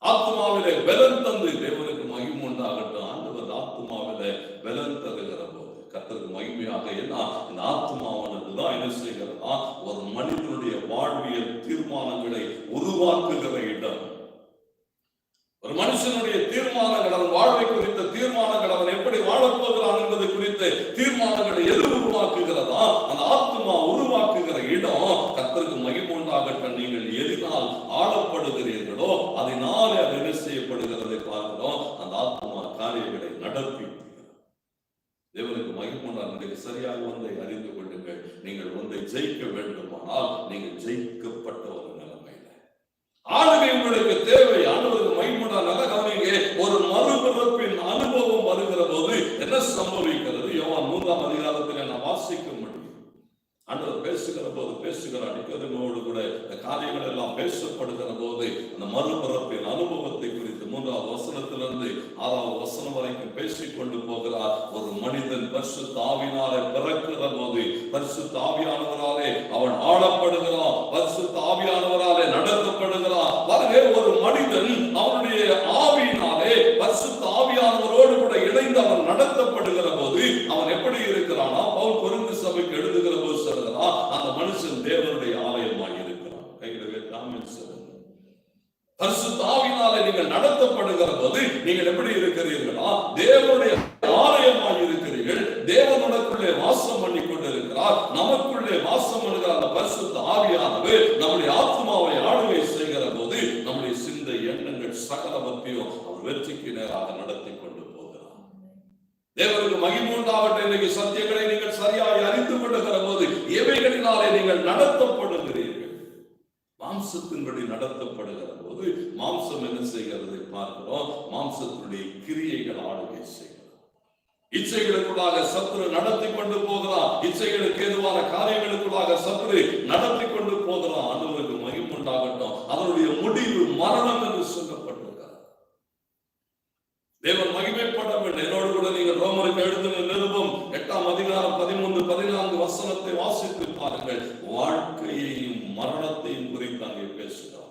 [SPEAKER 4] ஆத்மாவிலே பலன் தந்து தேவனுக்கு மகிமை உண்டாகட்டும். ஆண்டவர் ஆத்மாவிலே பலன் தருகிற போது கர்த்தருக்கு மகிமையாக என்ன, இந்த ஆத்மாவானதுதான் என்ன செய்கிறதா, ஒரு மனிதனுடைய வாழ்வியல் தீர்மானங்களை உருவாக்குகிற இடம். ஒரு மனுஷனுடைய தீர்மானங்கள், அவன் வாழ்வை குறித்த தீர்மானங்கள், அவன் எப்படி வாழப்போகிறான் என்பது குறித்த தீர்மானங்களை எது உருவாக்குகிறதா, அந்த ஆத்மா உருவாக்குகிற இடம். கர்த்தருக்கு மகிமை உண்டாகட்டும். நீங்கள் எதினால் ஆளப்படுகிறீர்களோ அதனாலே அது என்ன செய்யப்படுகிறதை பார்க்கிறோம். அந்த ஆத்மா காரியங்களை நடத்தி தேவனுக்கு மகிமை உண்டாக. சரியாக ஒன்றை அறிந்து கொள்ளுங்கள். நீங்கள் ஒன்றை ஜெயிக்க வேண்டுமானால் நீங்கள் ஜெயிக்கப்பட்ட ஒரு நிலைமையில ஆளுகை உங்களுக்கு தேவை. ஆண்டவருக்கு மகிமை உண்டாக. கவனிங்க, ஒரு மறுபிறப்பின் அனுபவம் வருகிற போது என்ன சம்பவிக்கிறது? யோவான் 3ஆம் அதிகாரத்தில் நான் வாசிக்க முடியும். ஆண்டவர் பேசுகிற போது பேசுகிறார். நிக்கோதேமோடு கூட இந்த காரியங்கள் எல்லாம் பேசப்படுகிற போது அந்த மறுபிறப்பின் அனுபவத்தை குறித்து 3ஆவது வசனத்திலிருந்து 6ஆவது வசனம் வரைக்கும் பேசிக் கொண்டு போகிறார். ஒரு மனிதன் பரிசுத்த ஆவியினாலே பிறக்கிற போது பரிசுத்த ஆவியானவராலே அவன் ஆளப்படுகிறான், பரிசுத்த ஆவியானவராலே நடத்தப்படுகிறான். பாருங்க, ஒரு மனிதன் அவனுடைய ஆவியினாலே பரிசுத்த ஆவியானவரோடு கூட இணைந்து அவன் நடத்தப்படுகிற போது அவன் எப்படி இருக்கிறானா, பவுல் கொரிந்து சபைக்கு எழுதுகிற போது சொல்றா, அந்த மனுஷன் தேவனுடைய ஆலயமாய் இருக்கிறான். கையிலே காமெண்ட் சொல்லுங்க. பரிசுத்த ஆவியினாலே நீங்கள் நடத்தப்படுகிற போது நீங்கள் எப்படி இருக்கிறீர்களா, தேவனுடைய ஆலயமாய் இருக்கிறீர்கள். தேவனுக்குள்ளே வாசம் பண்ணி கொண்டு இருக்கிறார். நமக்குள்ளே வாசம் பண்ணுகிற அந்த பரிசுத்த ஆவியானது நம்முடைய ஆத்மாவை ஆளுகை செய்கிற போது நம்முடைய சிந்தை, எண்ணங்கள் சகலவற்றையும் அவர் வெற்றிக்கு நேராக நடத்தி கொண்டு போகிறார். தேவனுக்கு மகிமை உண்டாகட்டும். இன்றைக்கு சத்தியங்களை நீங்கள் சரியாக அறிந்து கொள்ளுகிற போது எவைகளினாலே நீங்கள் நடத்தப்படுகிறீர்கள். மாம்சத்தின்படி நடத்தப்படுகிற போது மாம்சம் என்ன செய்கிறது பார்க்கிறோம். மாம்சத்தினுடைய கிரியைகள் ஆளுகை செய்கிறது. இச்சைகளுக்குள்ளாக சத்துரு நடத்தி கொண்டு போகிறான். இச்சைகளுக்கு ஏதுவான காரியங்களுக்குள்ளாக சத்துரு நடத்தி கொண்டு போகிறான். ஆண்டவருக்கு மகிமை உண்டாகட்டும். அதனுடைய முடிவு மரணம் என்று சொல்லப்பட்டிருக்கிறது. தேவன் மகிமைப்பட வேண்டும். என்னோடு கூட நீங்கள் ரோமருக்கு எழுதின நிருபம் 8ஆம் அதிகாரம் 13, 14 வசனத்தை வாசித்து பாருங்கள். வாழ்க்கையையும் மரணத்தையும் குறித்து அங்கே பேசுகிறார்.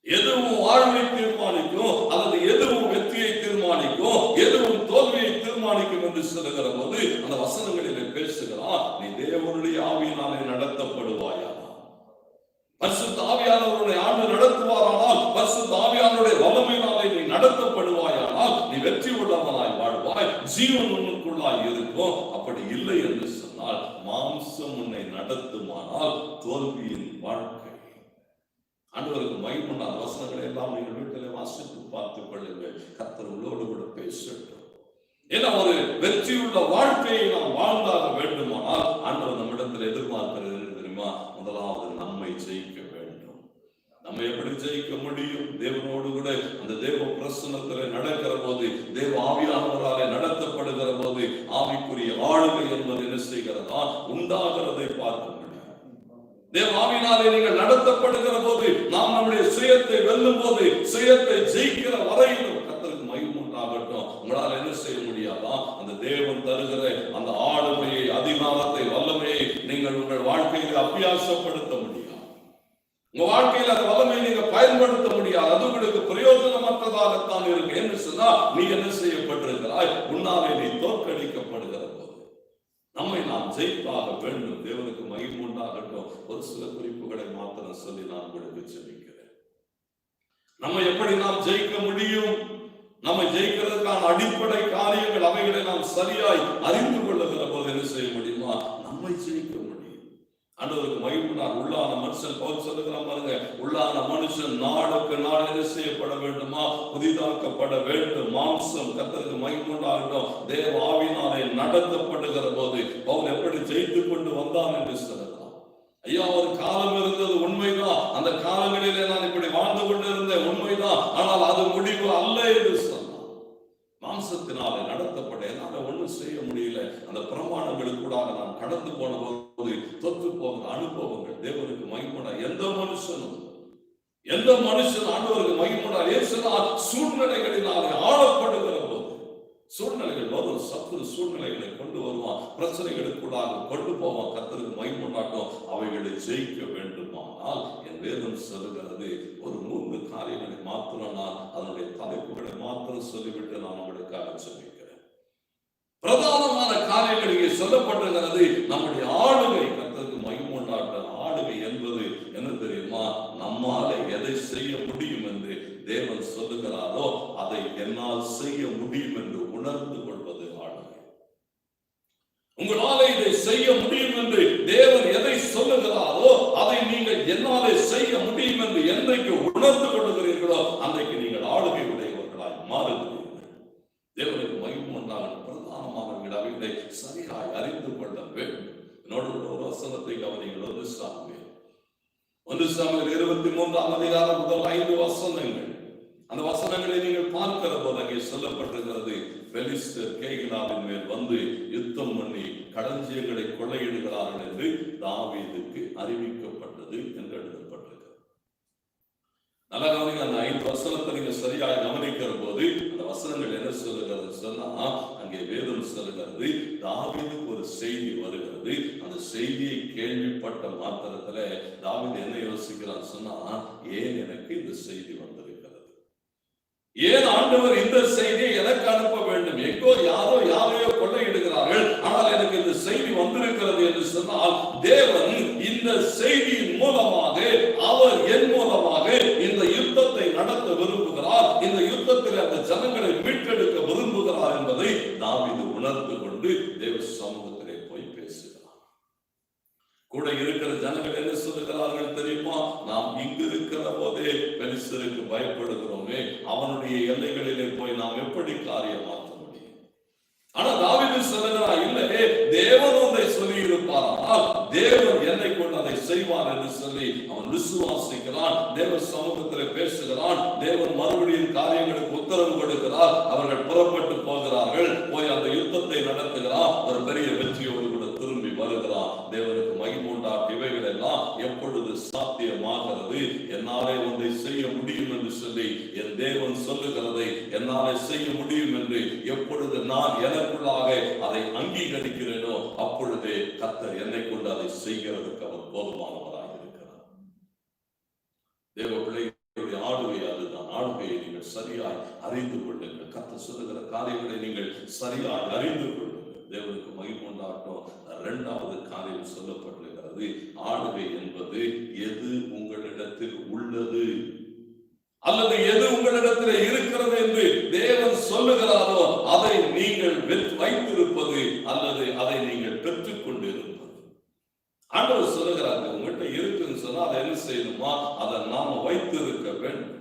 [SPEAKER 4] எதுவும் வாழ்வை தீர்மானிக்கும், அல்லது எதுவும் வெற்றியை தீர்மானிக்கும், எதுவும் தோல்வியை தீர்மானிக்கும் என்று சொல்லுகிற போது அந்த வசனங்களிலே பேசுகிறார். நீ தேவனுடைய ஆவியினாலே நடத்தப்படுவாயா? பரிசுத்த ஆவியானவருடைய ஆண்டு நடத்துவாரானால், பரிசுத்த ஆவியானவருடைய வல்லமையினாலே நீ நடத்தப்படுவாயானால் நீ வெற்றி உள்ளவனாய் வாழ்வாய், ஜீவன் உன்னுக்குள்ளாய் இருக்கும். அப்படி இல்லை என்று சொன்னால், மாம்சம் உன்னை நடத்துமானால் தோல்வியின் வாழ்க்கை. ஆண்டவருக்கு மகிமை உண்டான வசனங்களை எல்லாம் நீங்கள் வீட்டிலே வாசித்து பார்த்துக் கொள்ளுங்கள். கர்த்தர் உள்ளோடு கூட பேசட்டும். ஏன்னா ஒரு வெற்றியுள்ள வாழ்க்கையை நாம் வாழ்ந்தாக வேண்டுமானால் ஆண்டவர் நம்மிடத்தில் எதிர்பார்க்கிறது தெரியுமா? முதலாவது நம்மை ஜெயிக்க வேண்டும். நம்ம எப்படி ஜெயிக்க முடியும்? தேவனோடு கூட அந்த தேவ பிரசன்னத்தில் நடக்கிற போது, தேவ ஆவியானவராலே நடத்தப்படுகிற போது ஆவிக்குரிய ஆளுகை என்பது என்ன செய்கிறதா? உண்டாகிறதை பார்க்க முடியும். தேவ ஆவியினாலே நீங்கள் நடத்தப்படுகிற போது, நாம் நம்முடைய சுயத்தை வெல்லும் போது, சுயத்தை ஜெயிக்கிற வரையிலும் கர்த்தருக்கு மகிமை உண்டாகட்டும். உங்களால் என்ன செய்ய முடியாதா? அந்த தேவன் தருகிற அந்த ஆளுமையை, அதிகாரத்தை, வல்லமையை நீங்கள் உங்கள் வாழ்க்கையில் அபியாசப்படுத்த முடியும். உங்க வாழ்க்கையில் அந்த வல்லமையை நீங்க பயன்படுத்த முடியாது. அது உங்களுக்கு பிரயோஜனமற்றதாகத்தான் இருக்கு என்று சொன்னா நீ என்ன செய்யப்பட்டிருக்கிறாய்? உன்னாலே நீ தோற்கடிக்கப்படுகிற போது நம்மை நாம் ஜெயித்தாக வேண்டும். தேவனுக்கு மகிமை உண்டாகட்டும். ஒரு சில குறிப்புகளை மாத்திரம் சொல்லி நான் உங்களுக்கு சொல்லிக்கிறேன். நம்ம எப்படி நாம் ஜெயிக்க முடியும்? நம்ம ஜெயிக்கிறதுக்கான அடிப்படை காரியங்கள் அவைகளை நாம் சரியாய் அறிந்து கொள்ளுகிற போது என்ன செய்ய முடியுமா? நம்மை ஜெயிக்க முடியும். ஆண்டவருக்கு மகிழ்வுனார். உள்ளான மனுஷன் பவுல் சொல்லுகிற பாருங்க, உள்ளான மனுஷன் நாளுக்கு நாள் என்ன செய்யப்பட வேண்டுமா? புதிதாக்கப்பட வேண்டும். மாம்சம் கர்த்தருக்கு மகிழ்வுண்டாகட்டும். தேவ ஆவியினாலே நடத்தப்படுகிற போது பவுல் எப்படி ஜெயித்து கொண்டு வந்தான் என்று சொல்லலாம். ஐயா, ஒரு காலம் இருந்தது, உண்மைதான். அந்த காலங்களிலே நான் இப்படி வாழ்ந்து கொண்டிருந்தேன், உண்மைதான். ஆனால் அது முடிவு அல்ல என்று சொன்னான். மாம்சத்தினாலே நடத்தப்பட என்னால ஒன்றும் செய்ய முடியல. அந்த பிரமாணங்களுக்கூடாக நான் கடந்து போன போது தொற்று போகிற அனுபவங்கள் தேவனுக்கு மகிமைப்பட எந்த மனுஷன் ஆண்டவருக்கு மகிமைப்பட ஏசுனால் சூழ்நிலைகளினாலே ஆளப்படுகிற போது சூழ்நிலைகள் வரும். சத்துரு சூழ்நிலைகளை கொண்டு வருவான், பிரச்சனைகளுக்கூடாக கொண்டு போவான். கர்த்தருக்கு மகிமைப்படாட்டும். அவைகளை ஜெயிக்க வேண்டுமானால் என் வேதம் சொல்லுகிறது ஒரு 3 காரியங்களை மாத்திரம் நான் அதனுடைய தலைப்புகளை மாத்திரம் சொல்லிவிட்டு நான் உங்களுக்காக சொல்லிக்கிறேன். பிரதானமான காரியங்கள் இங்கே சொல்லப்பட்டிருக்கிறது. நம்முடைய ஆளுகை கர்த்தருக்கு மகிமைப்படாட்டும். ஆளுகை என்பது என்ன தெரியுமா? நம்மாலே எதை செய்ய முடியும் என்று தேவன் சொல்லுகிறாரோ அதை என்னால் செய்ய முடியும் என்று உணர்ந்து கொள்வது ஆளுகை. உங்களாலே இதை செய்ய முடியும் என்று தேவன் எதை சொல்லுகிறாரோ அதை நீங்கள் என்னாலே செய்ய முடியும் என்று என்றைக்கு உணர்ந்து கொள்ளுகிறீர்களோ அன்றைக்கு நீங்கள் ஆளுகை உடையவர்களாய் மாறுகிறீர்கள். தேவனுக்கு மகிமை உண்டாகும். பிரதானமானவர்கள் அவைகளை சரியாய் அறிந்து கொள்ள வேண்டும். என்னோட ஒரு வசனத்தை கவனிங்கள். 1 சாமுவேல் 23ஆம் அதிகாரம் முதல் 5 வசனங்கள். அந்த வசனங்களை நீங்கள் பார்க்கிற போது அங்கே சொல்லப்பட்டிருக்கிறது, பெலிஸ்தர் கேகிலாவின் மேல் வந்து யுத்தம் பண்ணி களஞ்சியங்களை கொள்ளையிடுகிறார்கள் என்று தாவீதுக்கு அறிவிக்கப்பட்டது என்று எழுதப்பட்டிருக்கிறது. நல்லா கவனிங்க. அந்த 5 வசனத்தை நீங்க சரியாக கவனிக்கிற போது அந்த வசனங்கள் என்ன சொல்லுகிறது சொன்னா, அங்கே வேதம் சொல்லுகிறது தாவீதுக்கு ஒரு செய்தி வருகிறது. அந்த செய்தியை கேள்விப்பட்ட மாத்திரத்துல தாவீது என்ன யோசிக்கிறான் சொன்னா, ஏன் எனக்கு இந்த செய்தி வந்திருக்கிறது? ஏன் ஆண்டவர் இந்த செய்தியை எனக்கு அனுப்ப வேண்டும்? எங்கோ யாரையோ கொள்ளையிடுகிறார்கள், ஆனால் எனக்கு இந்த செய்தி வந்திருக்கிறது என்று சொன்னால் தேவன் இந்த செய்தியின் மூலமாக அவர் என் மூலமாக இந்த யுத்தத்தை நடத்த விரும்புகிறார், இந்த யுத்தத்தில் அந்த ஜனங்களை மீட்டெடுக்க விரும்புகிறார் என்பதை தாவீது உணர்ந்து கொண்டு தேவ சமூகத்திலே போய் பேசுகிறார். கூட இருக்கிற ஜனங்கள் என்ன சொல்லுகிறார்கள் தெரியுமா? நாம் இங்கு இருக்கிற போதே பெலிஸ்தருக்கு பயப்படுகிறோமே, அவனுடைய எல்லைகளிலே போய் நாம் எப்படி காரியமாற்ற முடியும்? ஆனா தாவீது சொல்லுகிறார், இல்லவே தேவன் ஒன்றை சொல்லி இருப்பாரால் தேவன் என்னை கொண்டு அதை செய்வார் என்று சொல்லி அவன் விசுவாசிக்கிறான். தேவ சமூகத்தில் பேசுகிறான். தேவன் மறுபடியும் காரியங்களுக்கு உத்தரவு கொடுக்கிறார். அவர்கள் புறப்பட்டு போகிறார்கள். போய் அந்த யுத்தத்தை நடத்துகிறார். ஒரு பெரிய வெற்றியோடு கூட திரும்பி வருகிறான். தேவனுக்கு மகிமை உண்டாகும். இவைகள் எல்லாம் எப்பொழுது சாத்தியமாகிறது? என்னாலே ஒன்றை செய்ய முடியும் என்று சொல்லி என் தேவன் சொல்லுகிறதை என்னாலே செய்ய முடியும் என்று எப்பொழுது நான் எனக்குள்ளாக அதை அங்கீகரிக்கிறேனோ அப்பொழுதே கர்த்தர் என்னை கொண்டு அதை செய்கிறதுக்கு அவர் போதுமானவராக இருக்கிறார். தேவ பிள்ளைகளுடைய ஆளுகை அதுதான். ஆளுகையை நீங்கள் சரியாய் அறிந்து கொள்ளுங்கள். கர்த்தர் சொல்லுகிற காரியங்களை நீங்கள் சரியாய் அறிந்து கொள்ளுங்கள். தேவனுக்கு மகிமை உண்டாகட்டும். 2வது காரியம் சொல்லப்பட்டிருக்கிறது. ஆளுகை என்பது எது உங்களிடத்தில் உள்ளது அல்லது எது உங்களிடத்தில் இருக்கிறது என்று தேவன் சொல்லுகிறாரோ அதை நீங்கள் வைத்திருப்பது அல்லது அதை நீங்கள் பெற்றுக் கொண்டு இருப்பது. ஆண்டவர் சொல்லுகிறார்கள், உங்கள்கிட்ட இருக்குன்னு சொன்னா அதை என்ன செய்யணுமா? அதை நாம வைத்திருக்க வேண்டும்.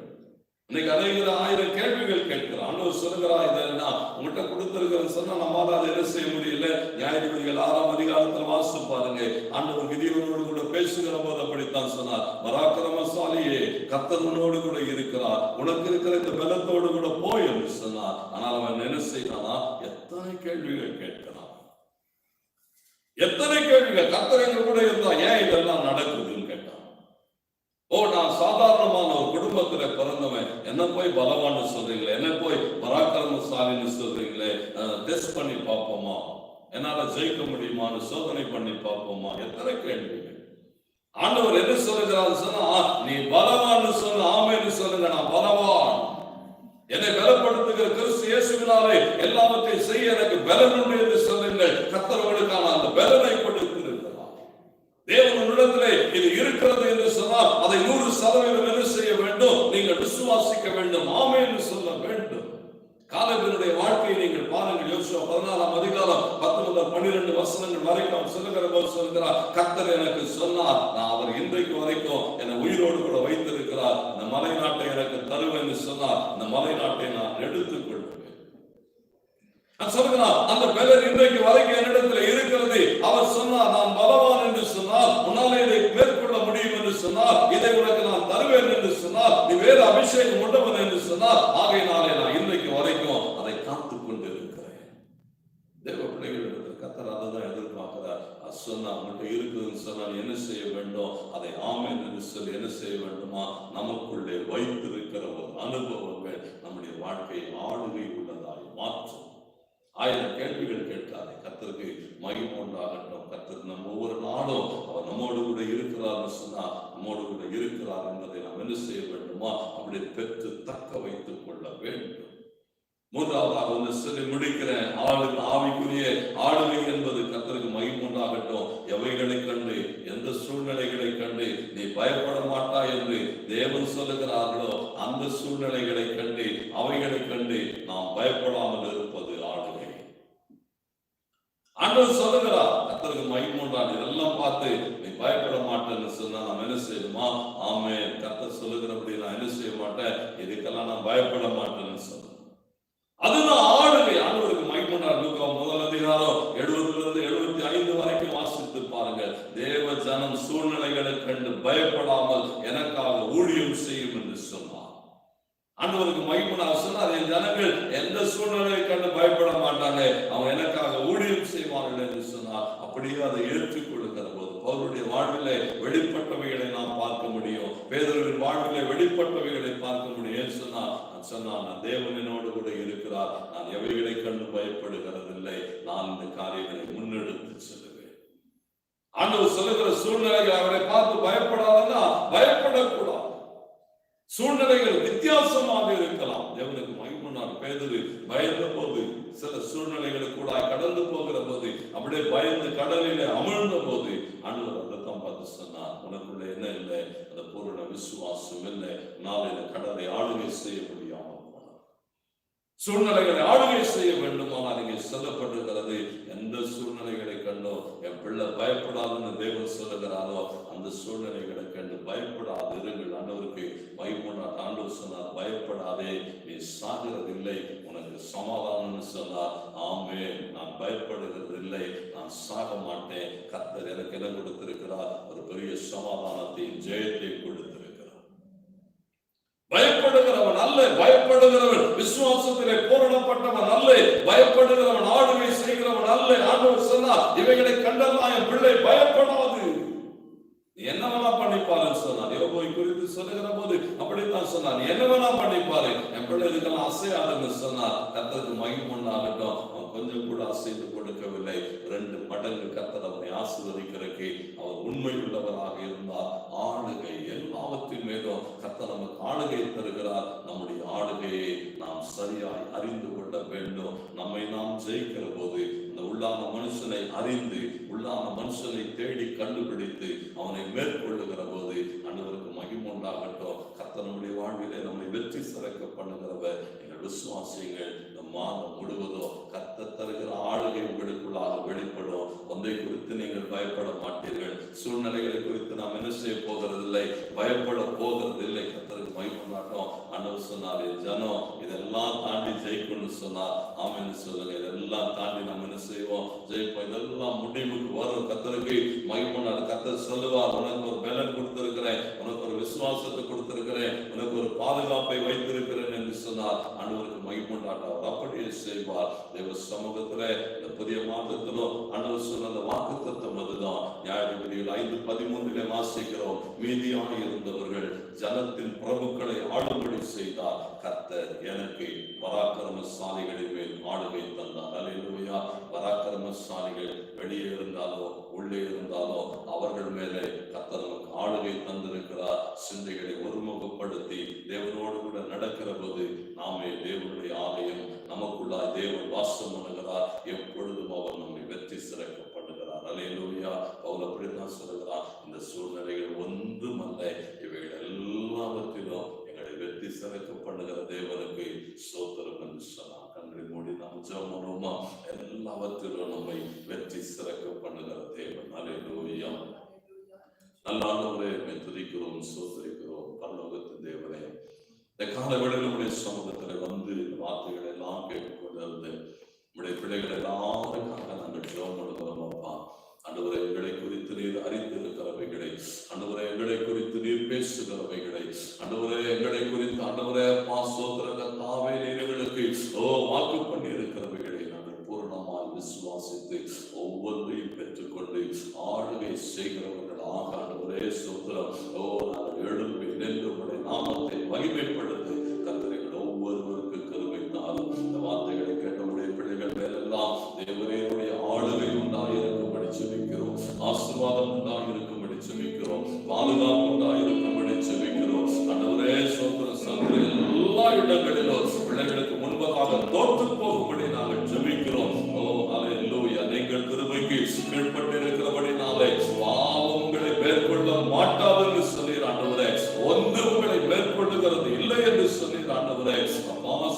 [SPEAKER 4] இன்னைக்கு அநேகர் 1000 கேள்விகள் கேட்கிறார். ஆண்டவர் சொல்லுகிறா, இதென்னா உங்கள்கிட்ட கொடுத்திருக்கிறேன்னு சொன்னா நம்மளால அதை என்ன செய்ய முடியல. நியாயாதிபதிகள் 6ஆம் அதிகாரத்தில் வாசித்து பாருங்க. ஆண்டவர் கிதியோனோடு கூட பேசுகிற போது அப்படித்தான் சொன்னார், பராக்கிரமசாலியே கர்த்தர் உன்னோடு கூட இருக்கிறார், உனக்கு இருக்கிற இந்த பலத்தோடு கூட போய் என்று சொன்னார். ஆனால் அவன் என்ன செய்யறானா? எத்தனை கேள்விகள் கேட்கிறான், எத்தனை கேள்விகள். கர்த்தர் எங்க கூட இருந்தா ஏன் இதெல்லாம் நடக்குதுன்னு கேட்டான். நான் சாதாரணமான ஒரு குடும்பத்துல பிறந்தவன், என்ன போய் பலவான்னு சொல்றீங்களே, என்ன போய் பராக்கிரமசாலின்னு சொல்றீங்களே, டெஸ்ட் பண்ணி பார்ப்போமா, என்னால ஜெயிக்க முடியுமான்னு சோதனை பண்ணி பார்ப்போமா. எத்தனை கேள்விகள். ஆண்டவர் என்ன சொல்லுகிறார் சொன்னா, நீ பலவான்னு சொல்ல, ஆமென்னு சொல்லுங்க. நான் பலவான், என்னை பலப்படுத்துகிற கிறிஸ்து இயேசுவினாலே எல்லாவற்றையும் செய்ய எனக்கு பலன் உண்டு என்று சொல்லுங்கள். கர்த்தர்களுக்கான அந்த பலனை கொடுத்திருக்கிறார். தேவன் உன்னிடத்திலே இது இருக்கிறது என்று சொன்னால் அதை 100% என்ன செய்ய வேண்டும்? நீங்கள் விசுவாசிக்க வேண்டும், ஆமென்னு சொல்ல வேண்டும். காலேபினுடைய வாழ்க்கையை நீங்கள் பாருங்கள். யோசுவா 14ஆம் அதிகாரம் 10 முதல் 12 வசனங்கள் வரைக்கும் சொல்லுகிற போது சொல்கிறார், கர்த்தர் எனக்கு சொன்னார், நான் அவர் இன்றைக்கு வரைக்கும் என்னை உயிரோடு கூட வைத்திருக்கிறார். இந்த மலை நாட்டை எனக்கு தருவேன் என்று சொன்னார். இந்த மலை நாட்டை நான் எடுத்துக் கொள்வேன். சொல்லுகிறார், அந்த பலன் இன்றைக்கு வரைக்கும் என்னிடத்தில் இருக்கிறது. அவர் சொன்னார், நான் பலவான் என்று சொன்னார், உன்னாலே இதை மேற்கொள்ள முடியும் என்று சொன்னார், இதை உனக்கு நான் தருவேன் என்று சொன்னார், நீ வேறு அபிஷேகம் உண்டவன் என்று சொன்னார். ஆகையினாலே நான் இன்றைக்கு வரைக்கும் அதை காத்துக் கொண்டு இருக்கிறேன். தேவ பிள்ளைகளிடத்தில் கர்த்தர் அதைதான் எதிர்பார்க்கிறார். அது சொன்னா அவங்கள்ட்ட இருக்குதுன்னு சொன்னா என்ன செய்ய வேண்டும்? அதை ஆமென் என்று சொல்லி என்ன செய்ய வேண்டுமா? நமக்குள்ளே வைத்திருக்கிற ஒரு அனுபவங்கள் நம்முடைய வாழ்க்கையை ஆளுகை உள்ளதாய் மாற்றும். 1000 கேள்விகள் கேட்காதே. கர்த்தருக்கு மகிமை உண்டாகட்டும். கர்த்தர் நம்ம ஒவ்வொரு நாளும் அவர் நம்மோடு கூட இருக்கிறார்னு சொன்னா நம்மோடு கூட இருக்கிறார் என்பதை நாம் என்ன செய்ய வேண்டுமா? அப்படி பெற்று தக்க வைத்துக் கொள்ள வேண்டும். மூன்றாவதாக ஒன்று சொல்லி முடிக்கிறேன். ஆவிக்குரிய ஆளுகை என்பது கர்த்தருக்கு மகிமை உண்டாகட்டும். எவைகளை கண்டு, எந்த சூழ்நிலைகளை கண்டு நீ பயப்பட மாட்டாய் என்று தேவன் சொல்லுகிறார்களோ அந்த சூழ்நிலைகளை கண்டு, அவைகளை கண்டு நாம் பயப்படாமல் இருப்பது ஆளுகை. ஆண்டவர் சொல்லுகிறார், கர்த்தருக்கு மகிமை உண்டாகும். இதெல்லாம் பார்த்து நீ பயப்பட மாட்டேன்னு சொன்னா நாம் என்ன செய்யணுமா? ஆமென். கர்த்தர் சொல்லுகிறபடி நான் என்ன செய்ய மாட்டேன், இதுக்கெல்லாம் நான் பயப்பட மாட்டேன்னு சொல்ல. அதுதான் ஆளுகை. ஆண்டவருக்கு மகிமை உண்டாகும். லூக்கா 1 அதிகாரம் 70 இருந்து 75 வரைக்கும் வாசித்து பாருங்கள். தேவ ஜனம் சூழ்நிலைகளை கண்டு பயப்படாமல் எனக்காக ஊழியம் செய்யும் என்று சொன்னார். ஆண்டவருக்கு மகிமை சொன்னார், என் ஜனங்கள் எந்த சூழ்நிலையை கண்டு பயப்பட மாட்டாங்க, அவங்க எனக்காக ஊழியம் செய்வார்கள் என்று சொன்னார். அப்படியே அதை ஏற்றுக்கொள்ளுகிற போது அவருடைய வாழ்விலே வெளிப்பட்டவைகளை நாம் பார்க்க முடியும். பேதுருவின் வாழ்விலே வெளிப்பட்டவைகளை பார்க்க முடியும். சொன்னார், நான் தேவனோடு கூட இருக்கிறார், நான் எவைகளை கண்டு பயப்படுகிறதில்லை, நான் இந்த காரியங்களை முன்னெடுத்து செல்லுவேன். ஆண்டவர் சொல்லுகிற சூழ்நிலைகள் அவரை பார்த்து பயப்படாதன்னா பயப்படக்கூடாது. சூழ்நிலைகள் வித்தியாசமாக இருக்கலாம். தேவனுக்கு மகிமைனார். பேதுரு பயந்த போது, சில சூழ்நிலைகளுக்கு கூட கடந்து போகிற போது, அப்படியே பயந்து கடலிலே அமிழ்ந்த போது ஆண்டவர் அதைத்தான் பார்த்து சொன்னார், உனக்குள்ள என்ன இல்லை? அந்த பூரண விசுவாசம் இல்லை, நாளையில கடலை ஆளுகை செய்ய முடியாமல் போனார். சூழ்நிலைகளை ஆளுகை செய்ய வேண்டுமானால் இங்கே சொல்லப்பட்டிருக்கிறது. எந்த சூழ்நிலைகளை கண்டோ என் பிள்ளை பயப்படாதுன்னு தேவன் சொல்லுகிறாரோ அந்த சூழ்நிலைகளை கண்டு பயப்படாது இருங்கள். ஆண்டவருக்கு பயப்படாது. ஆண்டவர் சொன்னார், பயப்படாதே, நீ சாகிறதில்லை, உனக்கு சமாதானம்னு சொன்னார். ஆமென். நான் பயப்படுகிறது இல்லை, நான் சாக மாட்டேன். கர்த்தர் எனக்கு என்ன கொடுத்திருக்கிறார்? ஒரு பெரிய சமாதானத்தையும் ஜெயத்தையும் கொடுத்திருக்கிறார். பயப்படுகிறவன் அல்ல, பயப்படுகிறவன் விசுவாசத்திலே பூரணப்பட்டவன் அல்ல, பயப்படுகிறவன் ஆளுகை செய்கிறவன் அல்ல. ஆண்டவர் சொன்னார், இவைகளை கண்டெல்லாம் என் பிள்ளை பயப்படாது, என்ன வேணா பண்ணிப்பாரு சொன்னார். யோபுவை குறித்து சொல்லுகிற போது அப்படித்தான் சொன்னார், என்ன வேணா பண்ணிப்பாரு, என் பிள்ளை இதுக்கெல்லாம் அசையாதுன்னு சொன்னார். கர்த்தருக்கு மகிமை உண்டாகட்டும். அவன் கொஞ்சம் கூட அசைத்து கொடுக்கவில்லை. 2 மடங்கு கர்த்தர் அவரை ஆசீர்வதிக்கிறதுக்கு அவர் உண்மை உள்ளவராக இருந்தார். ஆளுகை எல்லாவற்றின் மேலும் கர்த்தர் நமக்கு ஆளுகை தருகிறார். நம்முடைய ஆளுகையை நாம் சரியாய் அறிந்து கொள்ள வேண்டும். நம்மை நாம் ஜெயிக்கிற போது அந்த உள்ளான மனுஷனை அறிந்து, உள்ளான மனுஷனை தேடி கண்டுபிடித்து அவனை மேற்கொள்ளுகிற போது ஆண்டவருக்கு மகிமை உண்டாகட்டும். கர்த்தர் நம்முடைய வாழ்விலே நம்மை வெற்றி சிறக்க பண்ணுகிறவர். எங்கள் விசுவாசிகள் இந்த மாதம் முழுவதும் கர்த்தர் தருகிற ஆளுகை உங்களுக்குள்ளாக வெளிப்படும். ஒன்றை குறித்து நீங்கள் பயப்பட மாட்டீர்கள். சூழ்நிலைகளை குறித்து நாம் என்ன செய்ய போகிறதில்லை, பயப்பட போகிறதில்லை. கர்த்தருக்கு மகிமை உண்டாகட்டும். ஆண்டவர் சொன்னார், ஜனம் இதெல்லாம் தாண்டி ஜெயிக்கும்னு சொன்னார். ஆமென்னு சொல்லுங்க. இதெல்லாம் தாண்டி நம்ம என்ன செய்வோம்? ஜெயிப்போம். இதெல்லாம் முடிவுக்கு வரும். கர்த்தருக்கு மகிமை உண்டாகட்டும். கர்த்தர் சொல்லுவார், உனக்கு ஒரு பலன் கொடுத்திருக்கிறேன், உனக்கு ஒரு விசுவாசத்தை கொடுத்திருக்கிறேன், உனக்கு ஒரு பாதுகாப்பை வைத்திருக்கிறேன் என்று சொன்னார். ஆண்டவருக்கு மகிமை உண்டாகட்டும். அவர் அப்படியே செய்வார். தேவ சமூகத்திலே இந்த புதிய மாதத்திலும் ஆண்டவர் சொன்ன அந்த வாக்குத்தத்தம் அதுதான். நியாயாதிபதிகள் 5:13 வாசிக்கிறோம், மீதியாக இருந்தவர்கள் ஜனத்தின் பிரபுக்களை ஆளும்படி செய்தார். கர்த்தர் எனக்கு பராக்கிரமசாலிகளின் மேல் ஆளுகை தந்தார். அல்லேலூயா. பராக்கிரமசாலிகள் வெளியே இருந்தாலோ உள்ளே இருந்தாலும் அவர்கள் மேலே கர்த்தர் நமக்கு ஆளுகை தந்திருக்கிறார். சிந்தைகளை ஒருமுகப்படுத்தி தேவனோடு கூட நடக்கிற போது நாமே தேவனுடைய ஆலயம், நமக்குள்ளாய் தேவன் வாசம் பண்ணுகிறார். எப்பொழுதும் அவர் நம்மை வெற்றி சிறக்கப்படுகிறார். அல்லேலூயா. பவுல் அப்படித்தான் சொல்லுகிறார், இந்த சூழ்நிலைகள் ஒன்றுமல்ல, இவைகள் எல்லாவற்றிலும் எங்களை வெற்றி சிறக்கப்படுகிற தேவனுக்கு ஸ்தோத்திரம் என்று சொன்னார். கண்களை மூடி நாம் ஜெபம் பண்ணுவோமா? எல்லாவற்றிலும் நம்மை வெற்றி சிறக்க பண்ணுகிற தேவன். அல்லேலூயா. நல்ல ஆண்டவரே, நம்மை துதிக்கிறோம், ஸ்தோத்திரிக்கிறோம். பரலோகத்தின் தேவனே, இந்த காலவேளையில் நம்முடைய சமூகத்தில் வந்து வார்த்தைகளை எல்லாம் கேட்டுக்கொண்டிருந்து நம்முடைய பிள்ளைகள் எல்லாருக்காக நாங்கள் ஜெபம் பண்ணுகிறோம். அப்பா ஆண்டவரே, எங்களை குறித்து நீர் அறிந்திருக்கிறவைகளை, ஆண்டவரே எங்களை குறித்து நீர் பேசுகிறவைகளை, ஆண்டவரே எங்களை குறித்து ஆண்டவரே பாசோத்திரத்தாவே நீர் எங்களுக்கு வாக்கு பண்ணி இருக்கிறவைகளை நாங்கள் பூரணமாய் விசுவாசித்து ஒவ்வொன்றையும் பெற்றுக்கொண்டு ஆளுகை செய்கிறவர்களாக ஆண்டவரே சோத்திரம் நாங்கள் எழும்பி நின்று உடைய நாமத்தை மகிமைப்படுத்தி கர்த்தர்கள் ஒவ்வொருவருக்கு கருவை தாரும். இந்த வார்த்தைகளை கேட்டவுடைய பிள்ளைகள் மேலெல்லாம் தேவனுடைய ஆளுகை உண்டாயிருக்கும்படி செபிக்கிறோம். ஆசீர்வாதம் உண்டாயிருக்கும்படி செபிக்கிறோம். பாதுகாப்பு உண்டாயிருக்கும்படி செபிக்கிறோம். ஆண்டவரே சோத்திரம் சந்திர எல்லா இடங்களிலும் பிள்ளைகளுக்கு முன்பதாக தோற்று போகும்படி நாங்கள் ஜெபிக்கிறோம். அல்லேலூயா. நீங்கள் கிருபைக்கு கீழ்ப்பட்டிருக்கிறபடினாலே பாவம் உங்களை மேற்கொள்ள மாட்டாது என்று சொன்னீர் ஆண்டவரே. ஒன்று உங்களை மேற்கொள்ளுகிறது இல்லை என்று சொன்னீர் ஆண்டவரே.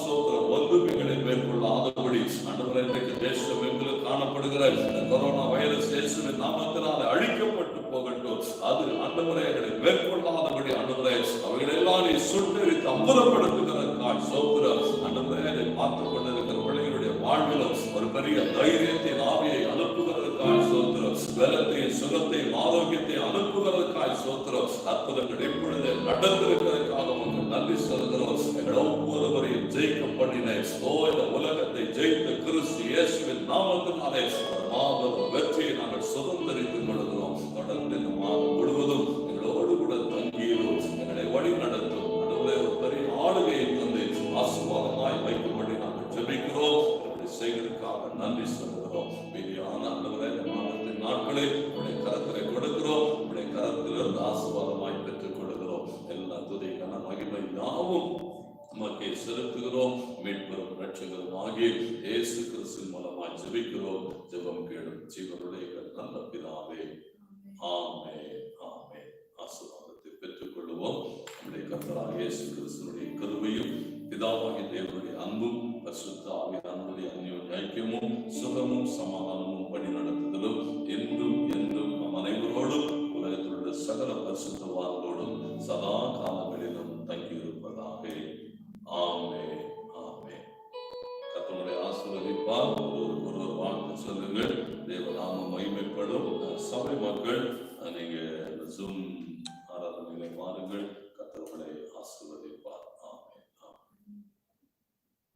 [SPEAKER 4] சோத்திரம் ஒன்று எங்களை மேற்கொள்ளாதபடி ஆண்டவரே, இன்றைக்கு தேசம் எங்களுக்கு காணப்படுகிற கொரோனா வைரஸ் இயேசுவின் நாமத்தினாலே அழிக்கப்பட்டு போகட்டும். அது ஆண்டவரே எங்களை மேற்கொள்ளாதபடி ஆண்டவரே அவைகள் எல்லாம் நீ சுட்டெரித்து அம்பலப்படுத்துகிறதற்காய் சோத்திரம். ஆண்டவரே, அதை பார்த்துக் கொண்டிருக்கிற பிள்ளைகளுடைய வாழ்விலும் ஒரு பெரிய தைரியத்தின் ஆவியை அனுப்புகிறதற்காய் சோத்திரம். பலத்தையும் சுகத்தையும் ஆரோக்கியத்தையும் அனுப்புகிறதற்காய் சோத்திரம். அற்புதங்கள் இப்பொழுது நடந்திருக்கிறதற்காக உங்களுக்கு நன்றி சொல்கிறோம். எங்கள் ஒவ்வொருவரையும் ஜெயிக்க பண்ணின இந்த உலகத்தை ஜெயித்த கிறிஸ்து இயேசுவின் நாமத்தினாலே மாபெரும் வெற்றியை நாங்கள் சுதந்திரித்துக் கொள்கிறோம். தொடர்ந்து இந்த மாதம் முழுவதும் எங்களோடு கூட தங்கியிலும் எங்களை வழி நடத்தும் நடுவில் ஒரு பெரிய ஆளுகையை தந்து ஆசீர்வாதமாய் வைக்கும்படி நாங்கள் ஜெபிக்கிறோம். செய்வதற்காக நன்றி சொல்கிறோம். மீதியான ஆண்டவரே, இந்த மாதத்தின் நாட்களை உடைய கரத்திலே கொடுக்கிறோம். உடைய கரத்திலிருந்து ஆசீர்வாதமாய் பெற்றுக் கொள்கிறோம். எல்லா துதி கன மகிமை யாவும் நமக்கே செலுத்துகிறோம். மீட்பெரும் ரட்சகரும் ஆகிய இயேசு கிறிஸ்துவின் மூலமாய் ஜெபிக்கிறோம். ஜெபம் கேளும் ஜீவனுடைய நல்ல பிதாவே. ஆமென், ஆமென். ஆசீர்வாதத்தை பெற்றுக் கொள்வோம். நம்முடைய கர்த்தராகிய இயேசு கிறிஸ்துவினுடைய கிருபையும் பிதாவாகிய தேவனுடைய அன்பும் பரிசுத்த ஆவியானவருடைய அந்யோன்ய ஐக்கியமும் சுகமும் சமாதானமும் பணி நடத்துதலும் என்றும் என்றும் நம் அனைவரோடும் உலகத்தில் உள்ள சகல பரிசுத்தவான்களோடும் சதா காலங்களிலும் தங்கியிருப்பதாக. ஆமென், ஆமென். கர்த்தருடைய ஆசீர்வதிப்பால் ஒருவர் வாழ்த்து சொல்லுங்கள். தேவநாமம் மகிமைப்படும். சபை மக்கள், நீங்க ஜூம் ஆராதனைகளை பாருங்கள். கர்த்தருடைய ஆசீர்வதிப்பார்.